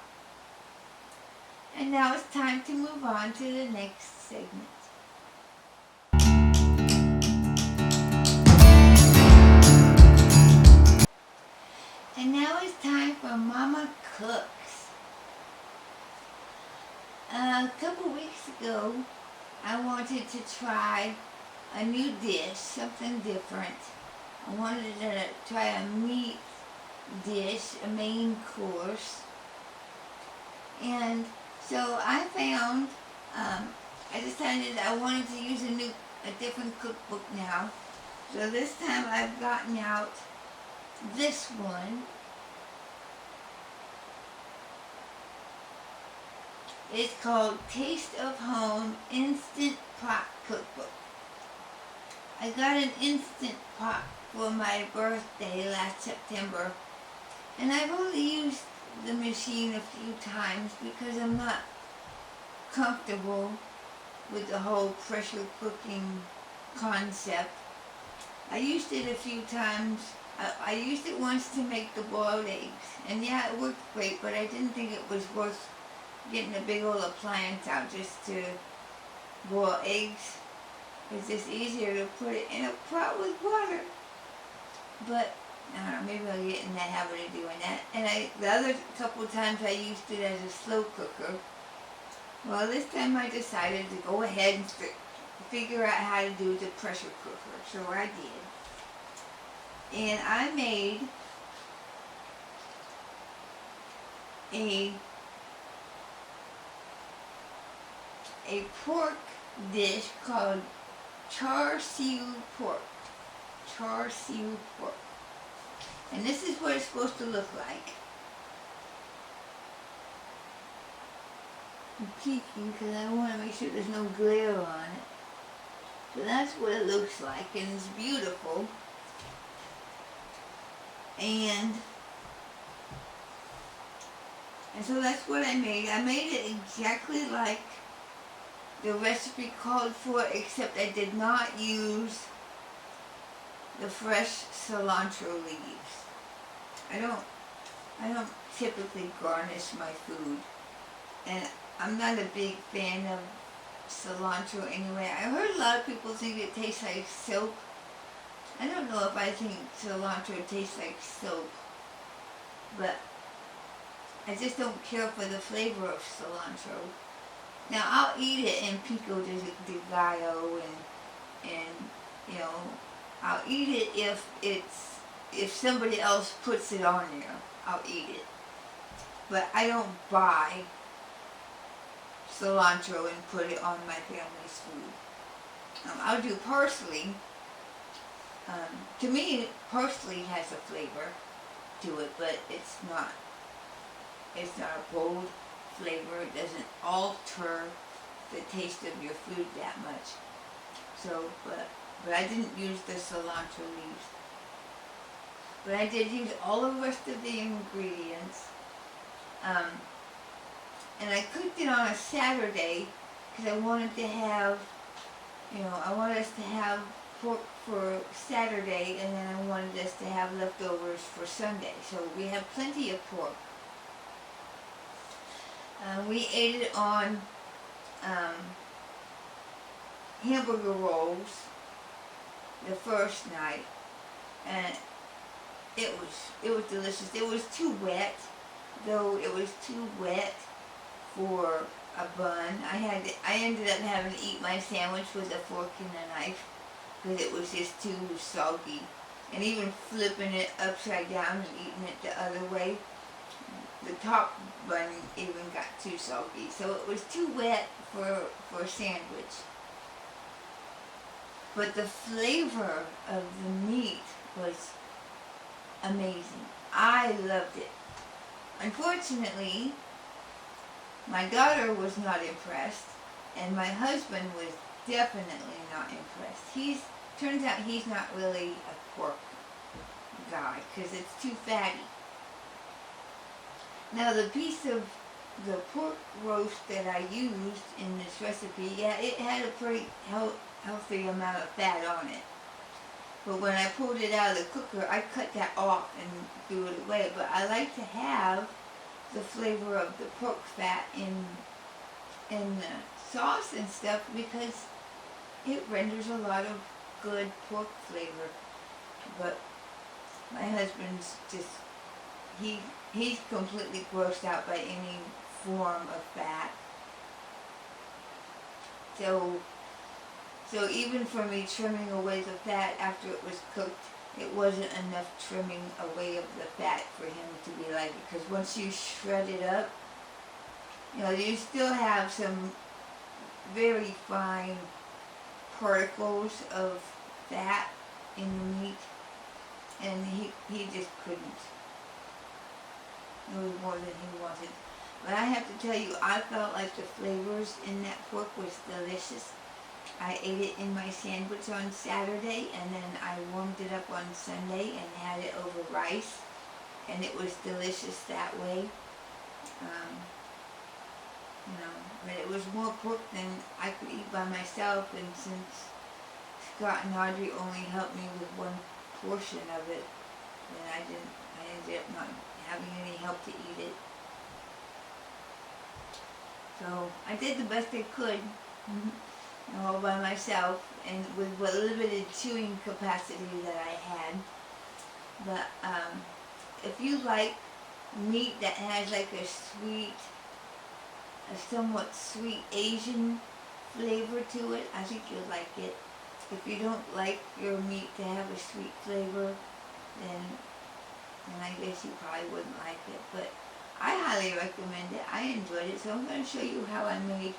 And now it's time to move on to the next segment. And now it's time for Mama Cooks. A couple weeks ago, I wanted to try a new dish, something different. I wanted to try a meat dish, a main course. And so I found, I decided I wanted to use a different cookbook now. So this time I've gotten out this one. It's called Taste of Home Instant Pot Cookbook. I got an Instant Pot for my birthday last September, and I've only used the machine a few times because I'm not comfortable with the whole pressure cooking concept. I used it a few times. I used it once to make the boiled eggs, and yeah, it worked great, but I didn't think it was worth getting a big old appliance out just to boil eggs. It's just easier to put it in a pot with water. But I don't know, maybe I'll get in that habit of doing that. And the other couple of times I used it as a slow cooker. Well, this time I decided to go ahead and figure out how to do the pressure cooker. So I did. And I made a pork dish called Char Sieu pork. Char Sieu pork. And this is what it's supposed to look like. I'm peeking because I want to make sure there's no glare on it. So that's what it looks like, and it's beautiful. And so that's what I made. I made it exactly like the recipe called for, except I did not use the fresh cilantro leaves. I don't typically garnish my food, and I'm not a big fan of cilantro anyway. I heard a lot of people think it tastes like soap. I don't know if I think cilantro tastes like soap, but I just don't care for the flavor of cilantro. Now I'll eat it in pico de gallo, and you know, I'll eat it if somebody else puts it on there. I'll eat it, but I don't buy cilantro and put it on my family's food. I'll do parsley. To me, parsley has a flavor to it, but it's not a bold flavor. It doesn't alter the taste of your food that much. So, but I didn't use the cilantro leaves. But I did use all the rest of the ingredients. And I cooked it on a Saturday because I wanted to have, I wanted us to have pork for Saturday, and then I wanted us to have leftovers for Sunday. So we have plenty of pork. We ate it on hamburger rolls the first night, and it was delicious. It was too wet, though. It was too wet for a bun. I ended up having to eat my sandwich with a fork and a knife because it was just too soggy. And even flipping it upside down and eating it the other way, the top bun even got too soggy. So it was too wet for a sandwich. But the flavor of the meat was amazing. I loved it. Unfortunately, my daughter was not impressed, and my husband was definitely not impressed. Turns out he's not really a pork guy because it's too fatty. Now the piece of the pork roast that I used in this recipe, yeah, it had a pretty healthy amount of fat on it. But when I pulled it out of the cooker, I cut that off and threw it away. But I like to have the flavor of the pork fat in the sauce and stuff because it renders a lot of good pork flavor. But my husband's just, he's completely grossed out by any form of fat. So even for me trimming away the fat after it was cooked, it wasn't enough trimming away of the fat for him to be like it. Because once you shred it up, you still have some very fine particles of fat in the meat, and he just couldn't. It was more than he wanted. But I have to tell you, I felt like the flavors in that pork was delicious. I ate it in my sandwich on Saturday, and then I warmed it up on Sunday and had it over rice, and it was delicious that way. But it was more pork than I could eat by myself, and since Scott and Audrey only helped me with one portion of it, then I ended up not having any help to eat it. So I did the best I could. All by myself and with what limited chewing capacity that I had. But if you like meat that has like a somewhat sweet Asian flavor to it, I think you'll like it. If you don't like your meat to have a sweet flavor, then I guess you probably wouldn't like it. But I highly recommend it. I enjoyed it, so I'm going to show you how I made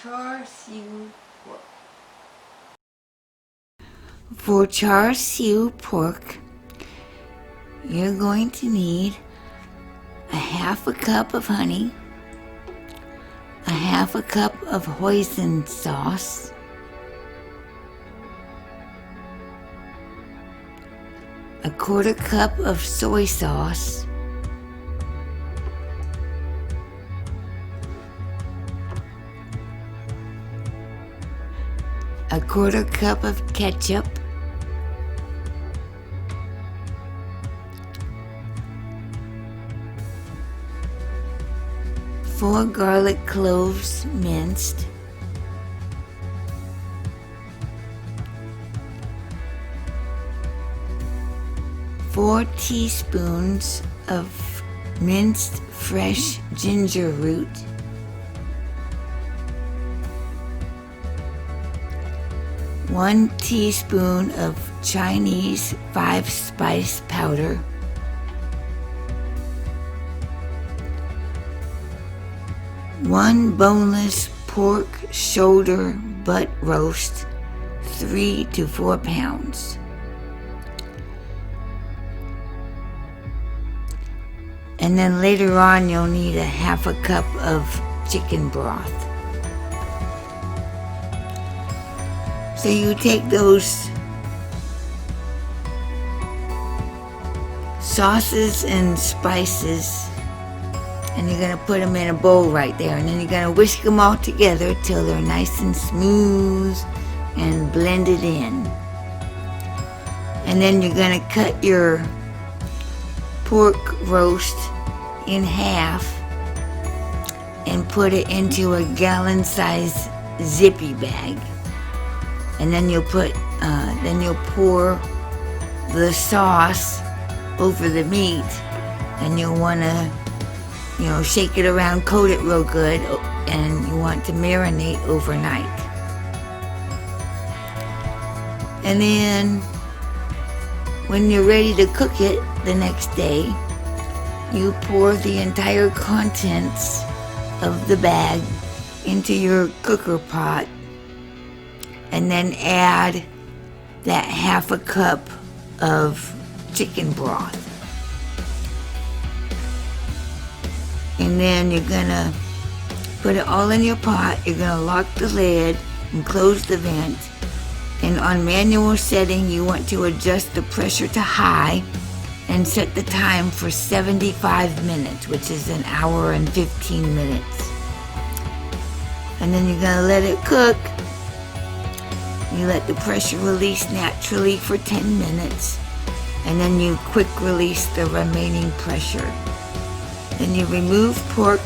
char siu pork. For char siu pork, you're going to need a half a cup of honey, a half a cup of hoisin sauce, a quarter cup of soy sauce, 1/4 cup of ketchup, 4 garlic cloves minced, 4 teaspoons of minced fresh ginger root, 1 teaspoon of Chinese 5-spice powder, 1 boneless pork shoulder butt roast, 3 to 4 pounds. And then later on you'll need a half a cup of chicken broth. So you take those sauces and spices and you're going to put them in a bowl right there, and then you're going to whisk them all together till they're nice and smooth and blended in. And then you're going to cut your pork roast in half and put it into a gallon-size zippy bag. and then you'll pour the sauce over the meat, and you'll want to, shake it around, coat it real good, and you want to marinate overnight. And then when you're ready to cook it the next day, you pour the entire contents of the bag into your cooker pot, and then add that half a cup of chicken broth. And then you're gonna put it all in your pot. You're gonna lock the lid and close the vent. And on manual setting, you want to adjust the pressure to high and set the time for 75 minutes, which is an hour and 15 minutes. And then you're gonna let it cook. You let the pressure release naturally for 10 minutes, and then you quick release the remaining pressure. Then you remove pork,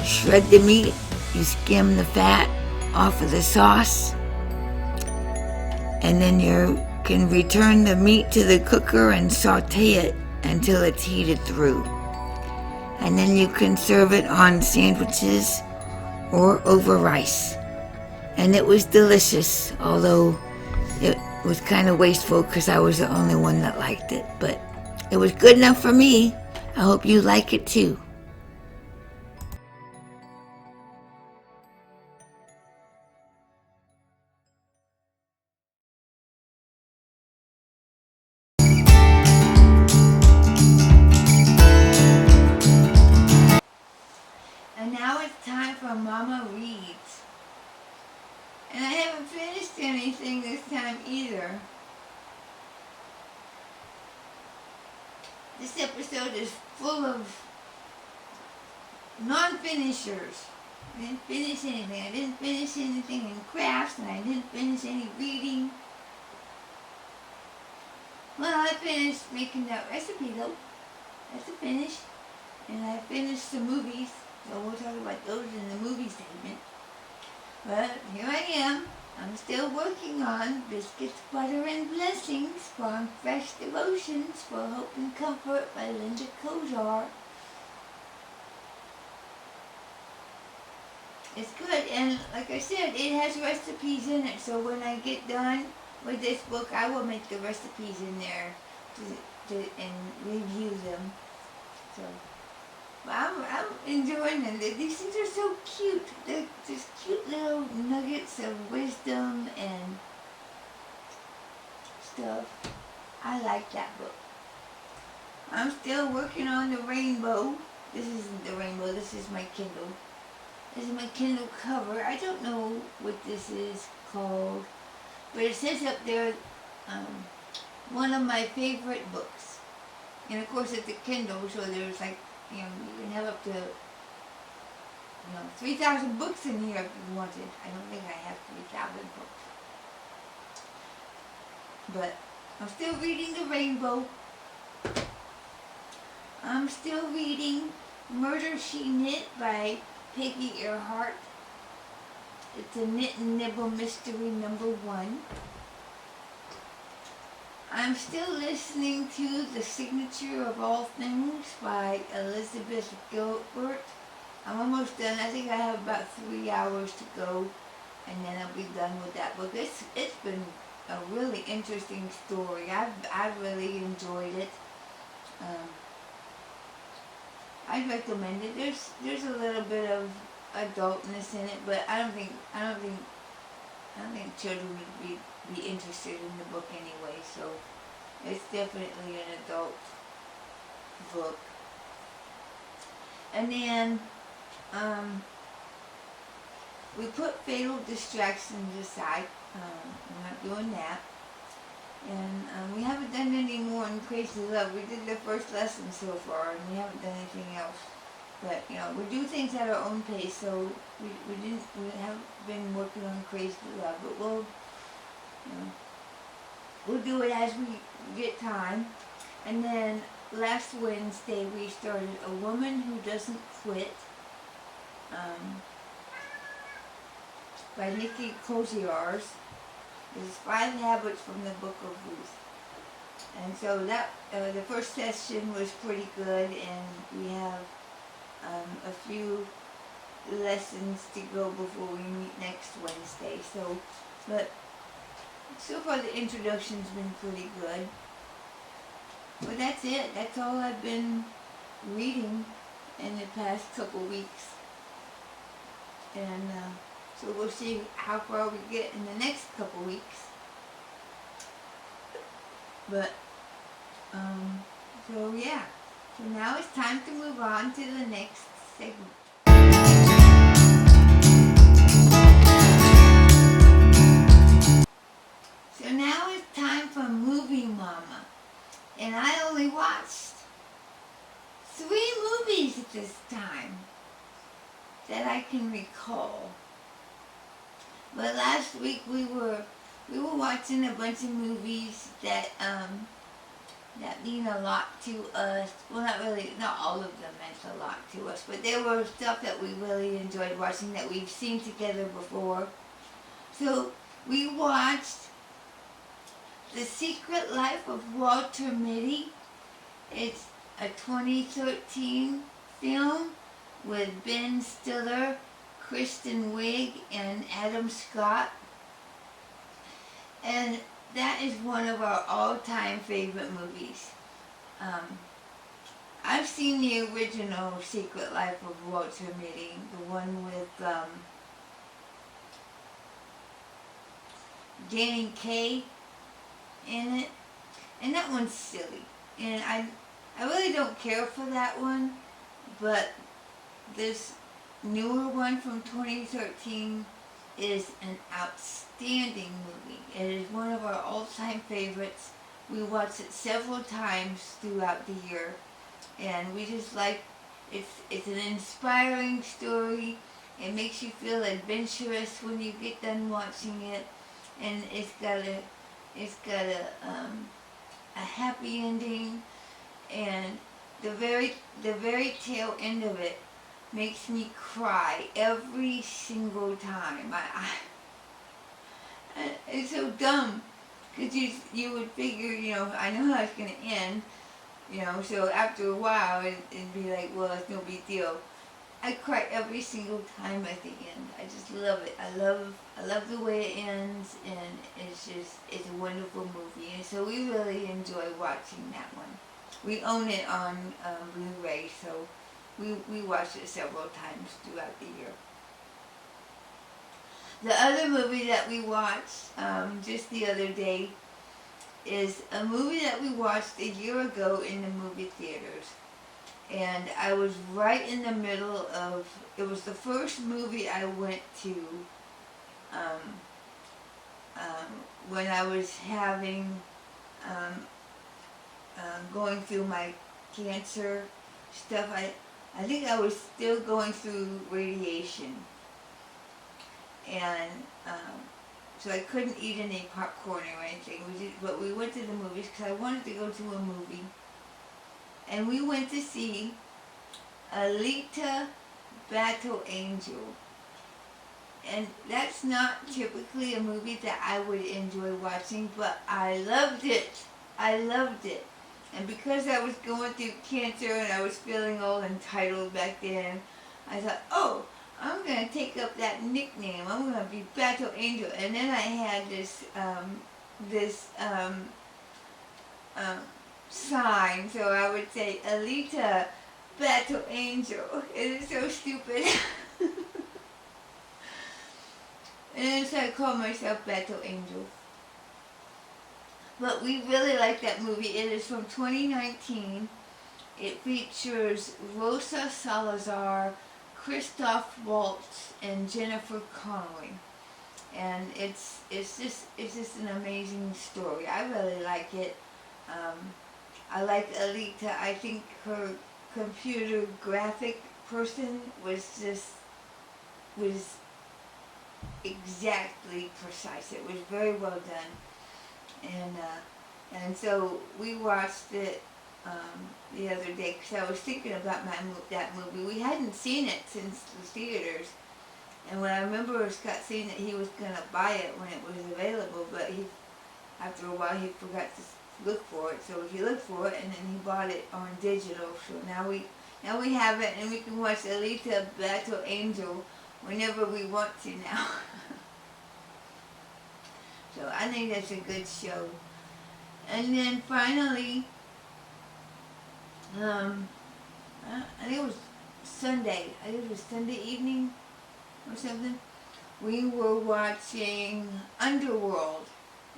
shred the meat, you skim the fat off of the sauce, and then you can return the meat to the cooker and saute it until it's heated through. And then you can serve it on sandwiches or over rice. And it was delicious, although it was kind of wasteful because I was the only one that liked it. But it was good enough for me. I hope you like it too. And now it's time for Mama Reads. And I haven't finished anything this time either. This episode is full of non-finishers. I didn't finish anything. I didn't finish anything in crafts, and I didn't finish any reading. Well, I finished making that recipe though. That's a finish. And I finished the movies, so we'll talk about those in the movie segment. But here I am. I'm still working on Biscuits, Butter, and Blessings from Fresh Devotions for Hope and Comfort by Linda Char. It's good, and like I said, it has recipes in it, so when I get done with this book, I will make the recipes in there and review them. So, but I'm enjoying them. These things are so cute. They're just cute little nuggets of wisdom and stuff. I like that book. I'm still working on the rainbow. This isn't the rainbow, this is my Kindle. This is my Kindle cover. I don't know what this is called, but it says up there, one of my favorite books. And of course it's a Kindle, so there's like, you can have up to, 3,000 books in here if you wanted. I don't think I have 3,000 books. But I'm still reading The Rainbow. I'm still reading Murder, She Knit by Peggy Earhart. It's a knit and nibble mystery #1. I'm still listening to The Signature of All Things by Elizabeth Gilbert. I'm almost done. I think I have about 3 hours to go, and then I'll be done with that book. It's been a really interesting story. I've really enjoyed it. I'd recommend it. There's a little bit of adultness in it, but I don't think children would be interested in the book anyway. So it's definitely an adult book. And then we put Fatal Distractions aside. We're not doing that. And we haven't done any more in Crazy Love. We did the first lesson so far, and we haven't done anything else. But we do things at our own pace, so we haven't been working on Crazy Love. But we'll do it as we get time. And then last Wednesday we started A Woman Who Doesn't Quit by Nikki Koziarz. There's 5 habits from the Book of Ruth. And so that the first session was pretty good, and we have a few lessons to go before we meet next Wednesday. But so far the introduction's been pretty good. But that's it. That's all I've been reading in the past couple weeks. And so we'll see how far we get in the next couple weeks. But, so yeah. So now it's time to move on to the next segment. So now it's time for Movie Mama. And I only watched 3 movies at this time that I can recall. But last week we were watching a bunch of movies that mean a lot to us. Well, not all of them meant a lot to us, but there were stuff that we really enjoyed watching that we've seen together before. So we watched The Secret Life of Walter Mitty. It's a 2013 film with Ben Stiller, Kristen Wiig, and Adam Scott. And that is one of our all-time favorite movies. I've seen the original Secret Life of Walter Mitty, the one with Danny Kaye in it, and that one's silly. And I really don't care for that one, but this newer one from 2013 is an outstanding movie. It is one of our all-time favorites. We watched it several times throughout the year, and we just like it's an inspiring story. It makes you feel adventurous when you get done watching it, and it's got a happy ending, and the very tail end of it makes me cry every single time. It's so dumb, because you would figure, I know how it's going to end, so after a while it'd be like, well, it's no big deal. I cry every single time at the end. I just love it. I love the way it ends, and it's a wonderful movie, and so we really enjoy watching that one. We own it on Blu-ray, so we watched it several times throughout the year. The other movie that we watched just the other day is a movie that we watched a year ago in the movie theaters. And I was right in the middle of, it was the first movie I went to when I was having, going through my cancer stuff. I think I was still going through radiation. And so I couldn't eat any popcorn or anything. But we went to the movies because I wanted to go to a movie. And we went to see Alita Battle Angel. And that's not typically a movie that I would enjoy watching, but I loved it. I loved it. And because I was going through cancer and I was feeling all entitled back then, I thought, oh, I'm going to take up that nickname. I'm going to be Battle Angel. And then I had this sign, so I would say Alita Battle Angel. It is so stupid. And so I call myself Battle Angel. But we really like that movie. It is from 2019. It features Rosa Salazar, Christoph Waltz, and Jennifer Connelly. And it's just an amazing story. I really like it. I like Alita. I think her computer graphic person was exactly precise. It was very well done. And so we watched it the other day because I was thinking about that movie. We hadn't seen it since the theaters, And when I remember Scott saying that he was going to buy it when it was available, but after a while he forgot to look for it. So he looked for it and then he bought it on digital. So now we have it and we can watch Alita Battle Angel whenever we want to now. So I think that's a good show. And then finally, I think it was Sunday. I think it was Sunday evening or something. We were watching Underworld.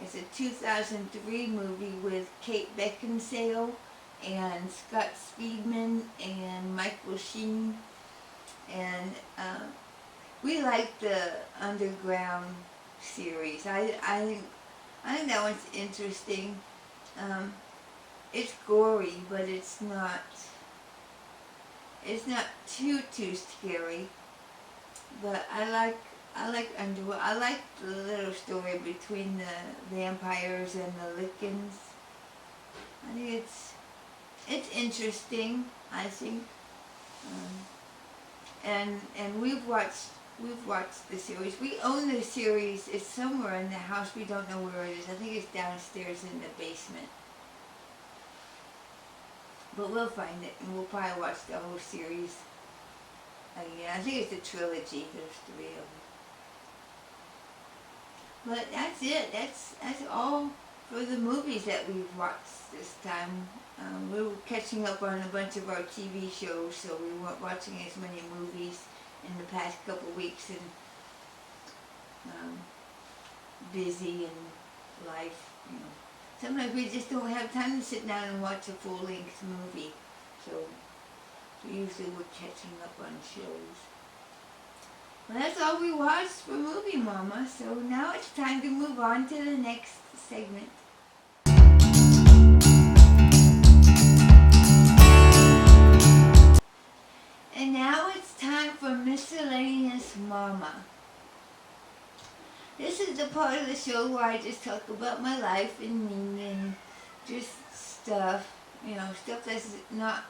It's a 2003 movie with Kate Beckinsale and Scott Speedman and Michael Sheen. And we like the Underground series. I think that one's interesting. It's gory, but it's not too scary. But I like Underworld. I like the little story between the vampires and the Lycans. I think it's interesting. I think, and we've watched the series. We own the series. It's somewhere in the house. We don't know where it is. I think it's downstairs in the basement. But we'll find it, and we'll probably watch the whole series again. I think it's a trilogy. There's 3 of them. But that's it. That's all for the movies that we've watched this time. We were catching up on a bunch of our TV shows, so we weren't watching as many movies in the past couple weeks, and busy and life, you know. Sometimes we just don't have time to sit down and watch a full-length movie, so usually we're catching up on shows. Well, that's all we watched for Movie Mama, so now it's time to move on to the next segment. And now it's time for Miscellaneous Mama. This is the part of the show where I just talk about my life and me and just stuff, stuff that's not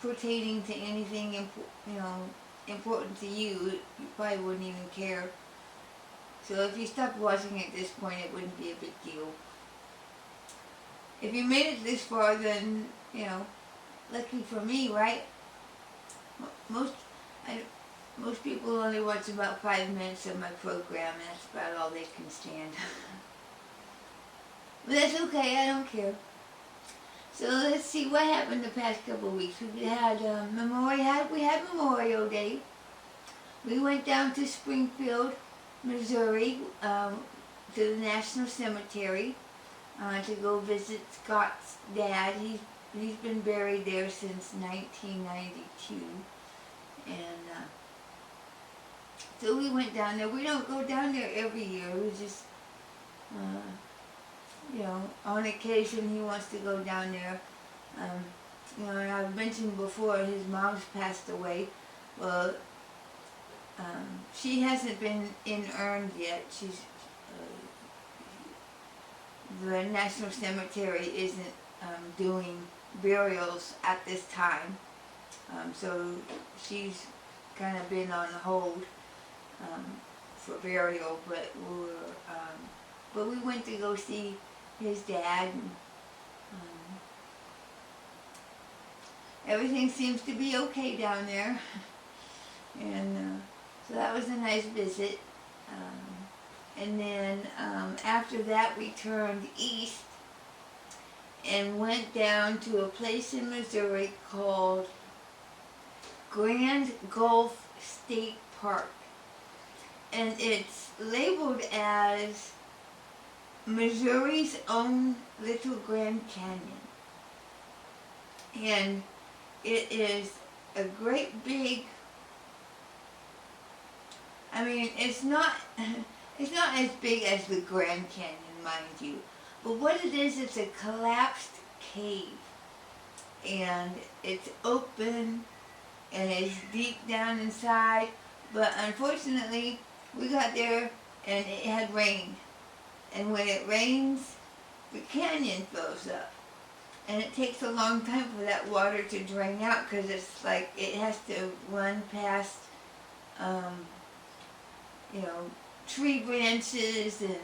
pertaining to anything, important to you. You probably wouldn't even care. So if you stopped watching at this point, it wouldn't be a big deal. If you made it this far, then, lucky for me, right? Most people only watch about 5 minutes of my program, and that's about all they can stand. But that's okay, I don't care. So let's see what happened the past couple of weeks. We had Memorial Day. We went down to Springfield, Missouri, to the National Cemetery to go visit Scott's dad. He's been buried there since 1992. And so we went down there. We don't go down there every year. We just, on occasion he wants to go down there. And I've mentioned before his mom's passed away. Well, she hasn't been inurned yet. She's the National Cemetery isn't doing burials at this time. So she's kind of been on hold for burial, but we went to go see his dad, and everything seems to be okay down there, and so that was a nice visit. And then after that we turned east and went down to a place in Missouri called Grand Gulf State Park, and it's labeled as Missouri's own little Grand Canyon, and it is a great big, it's not as big as the Grand Canyon, mind you, but what it is, it's a collapsed cave, and it's open, and it's deep down inside, but unfortunately we got there and it had rained, and when it rains the canyon fills up, and it takes a long time for that water to drain out, because it's like it has to run past tree branches and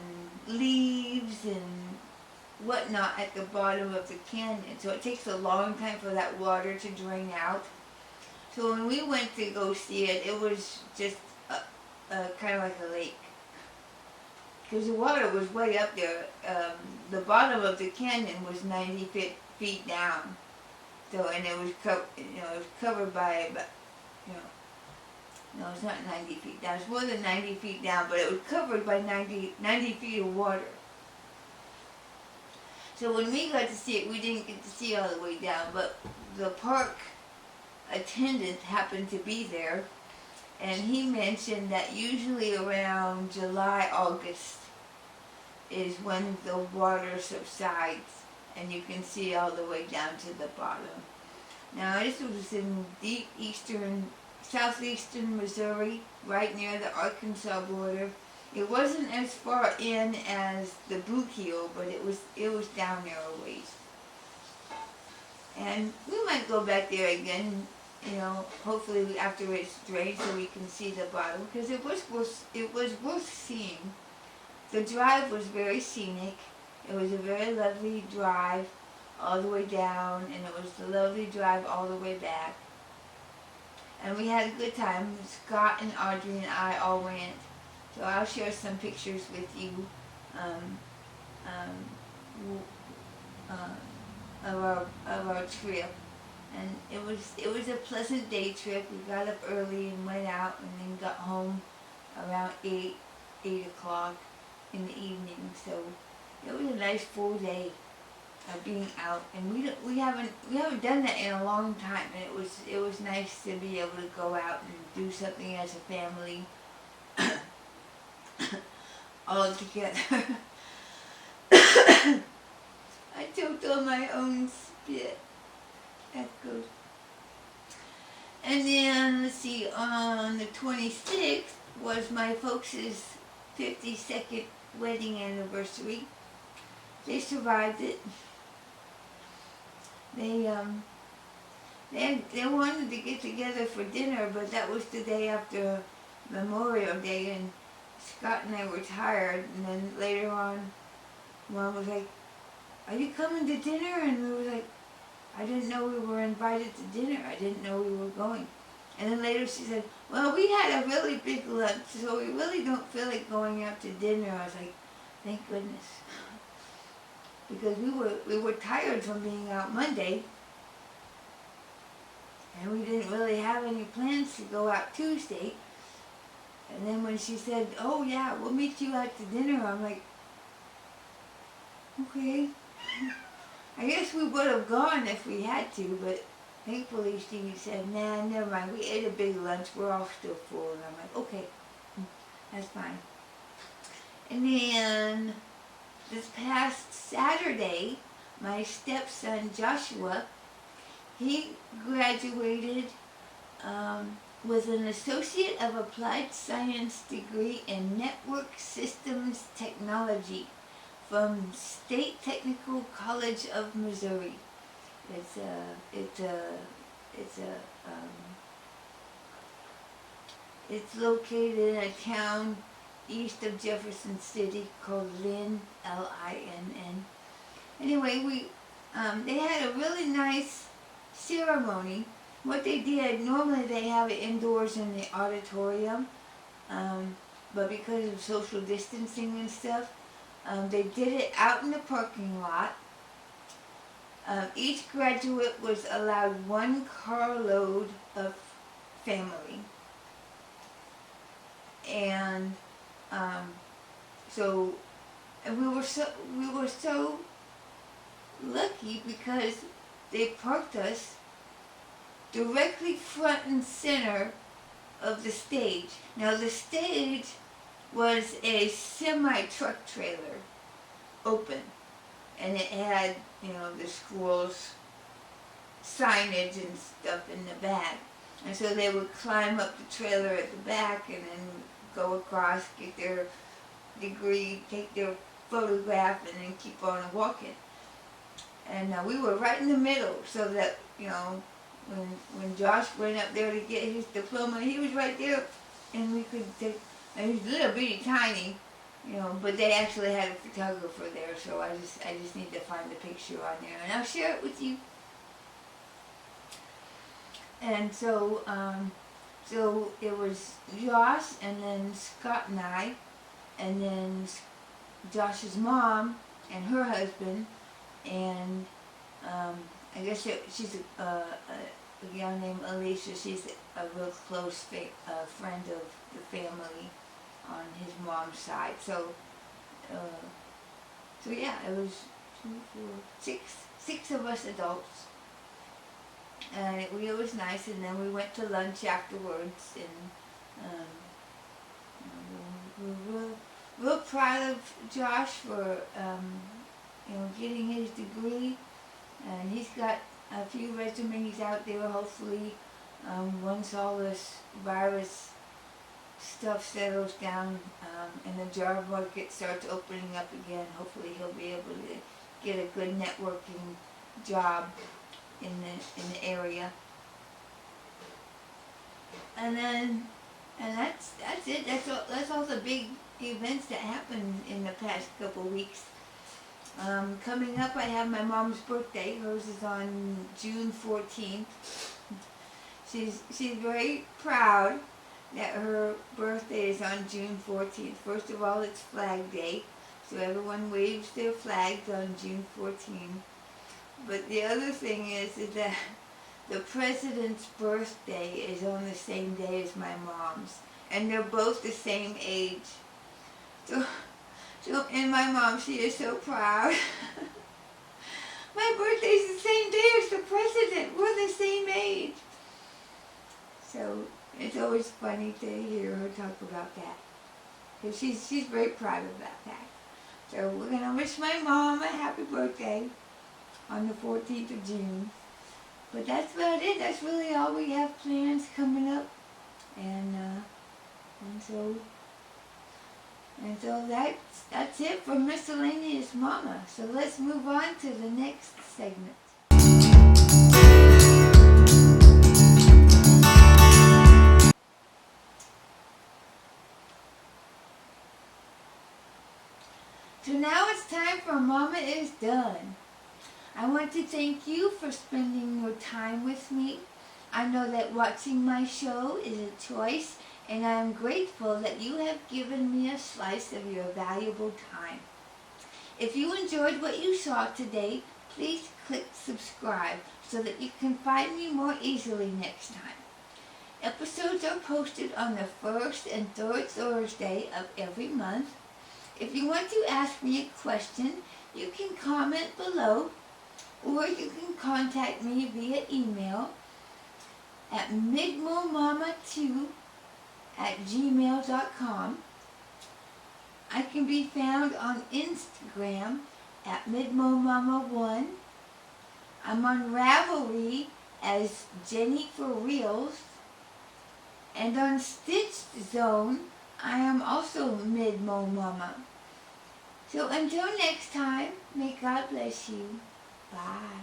leaves and whatnot at the bottom of the canyon. So it takes a long time for that water to drain out. So when we went to go see it, it was just kind of like a lake. Because the water was way up there. The bottom of the canyon was 90 feet down. So, and it was covered by, no, it's not 90 feet down. It's more than 90 feet down, but it was covered by 90 feet of water. So when we got to see it, we didn't get to see all the way down, but the park attendant happened to be there, and he mentioned that usually around July, August is when the water subsides and you can see all the way down to the bottom. Now this was in deep southeastern Missouri, right near the Arkansas border. It wasn't as far in as the Boot Heel, but it was down there a ways. And we might go back there again, hopefully after it's drained so we can see the bottom, because it was worth seeing. The drive was very scenic. It was a very lovely drive all the way down, and it was a lovely drive all the way back. And we had a good time. Scott and Audrey and I all went. So I'll share some pictures with you of our trip. And it was a pleasant day trip. We got up early and went out, and then got home around 8 o'clock in the evening. So it was a nice full day of being out, and we haven't done that in a long time. And it was nice to be able to go out and do something as a family, all together. I choked on my own spit. That's good. And then let's see, on the 26th was my folks' 52nd wedding anniversary. They survived it. They wanted to get together for dinner, but that was the day after Memorial Day, and Scott and I were tired. And then later on, Mom was like, "Are you coming to dinner?" And we were like, "I didn't know we were invited to dinner. I didn't know we were going." And then later she said, "Well, we had a really big lunch, so we really don't feel like going out to dinner." I was like, "Thank goodness." Because we were tired from being out Monday, and we didn't really have any plans to go out Tuesday. And then when she said, "Oh yeah, we'll meet you out to dinner," I'm like, "Okay." I guess we would have gone if we had to, but thankfully she said, "Nah, never mind. We ate a big lunch. We're all still full." And I'm like, "Okay, that's fine." And then this past Saturday, my stepson Joshua, he graduated with an Associate of Applied Science degree in Network Systems Technology from State Technical College of Missouri. It's located in a town east of Jefferson City called Lynn, Linn. Anyway, they had a really nice ceremony. What they did, normally they have it indoors in the auditorium, but because of social distancing and stuff, they did it out in the parking lot. Each graduate was allowed 1 carload of family. And we were so lucky because they parked us directly front and center of the stage. Now the stage was a semi-truck trailer, open, and it had, the school's signage and stuff in the back. And so they would climb up the trailer at the back and then go across, get their degree, take their photograph, and then keep on walking. And we were right in the middle, so that, when Josh went up there to get his diploma, he was right there, and we could take And he's little bitty tiny, you know, but they actually had a photographer there, so I just need to find the picture on there, and I'll share it with you. And so, so it was Josh, and then Scott and I, and then Josh's mom and her husband, and I guess she's a young named Alicia. She's a real close friend of the family on his mom's side. So, so yeah, it was 2, 4, 6 of us adults, and it was nice. And then we went to lunch afterwards, and we were real proud of Josh for getting his degree, and he's got a few resumes out there. Hopefully, once all this virus stuff settles down and the job market starts opening up again, hopefully he'll be able to get a good networking job in the area. And that's it. That's all the big events that happened in the past couple weeks. Coming up, I have my mom's birthday. Hers is on June 14th. She's very proud that her birthday is on June 14th. First of all, it's Flag Day, so everyone waves their flags on June 14th. But the other thing is that the president's birthday is on the same day as my mom's, and they're both the same age. So and my mom, she is so proud. My birthday's the same day as the president. We're the same age. So it's always funny to hear her talk about that, because she's very proud of that. So we're gonna wish my mom a happy birthday on the 14th of June. But that's about it. That's really all we have plans coming up, and so that's it for Miscellaneous Mama. So let's move on to the next segment. So now it's time for Mama is Done. I want to thank you for spending your time with me. I know that watching my show is a choice, and I am grateful that you have given me a slice of your valuable time. If you enjoyed what you saw today, please click subscribe so that you can find me more easily next time. Episodes are posted on the first and third Thursday of every month. If you want to ask me a question, you can comment below, or you can contact me via email at midmomama2@gmail.com. I can be found on Instagram at midmomama1. I'm on Ravelry as JenniFerReals, and on Stitched.Zone I am also midmomama. So until next time, may God bless you. Bye.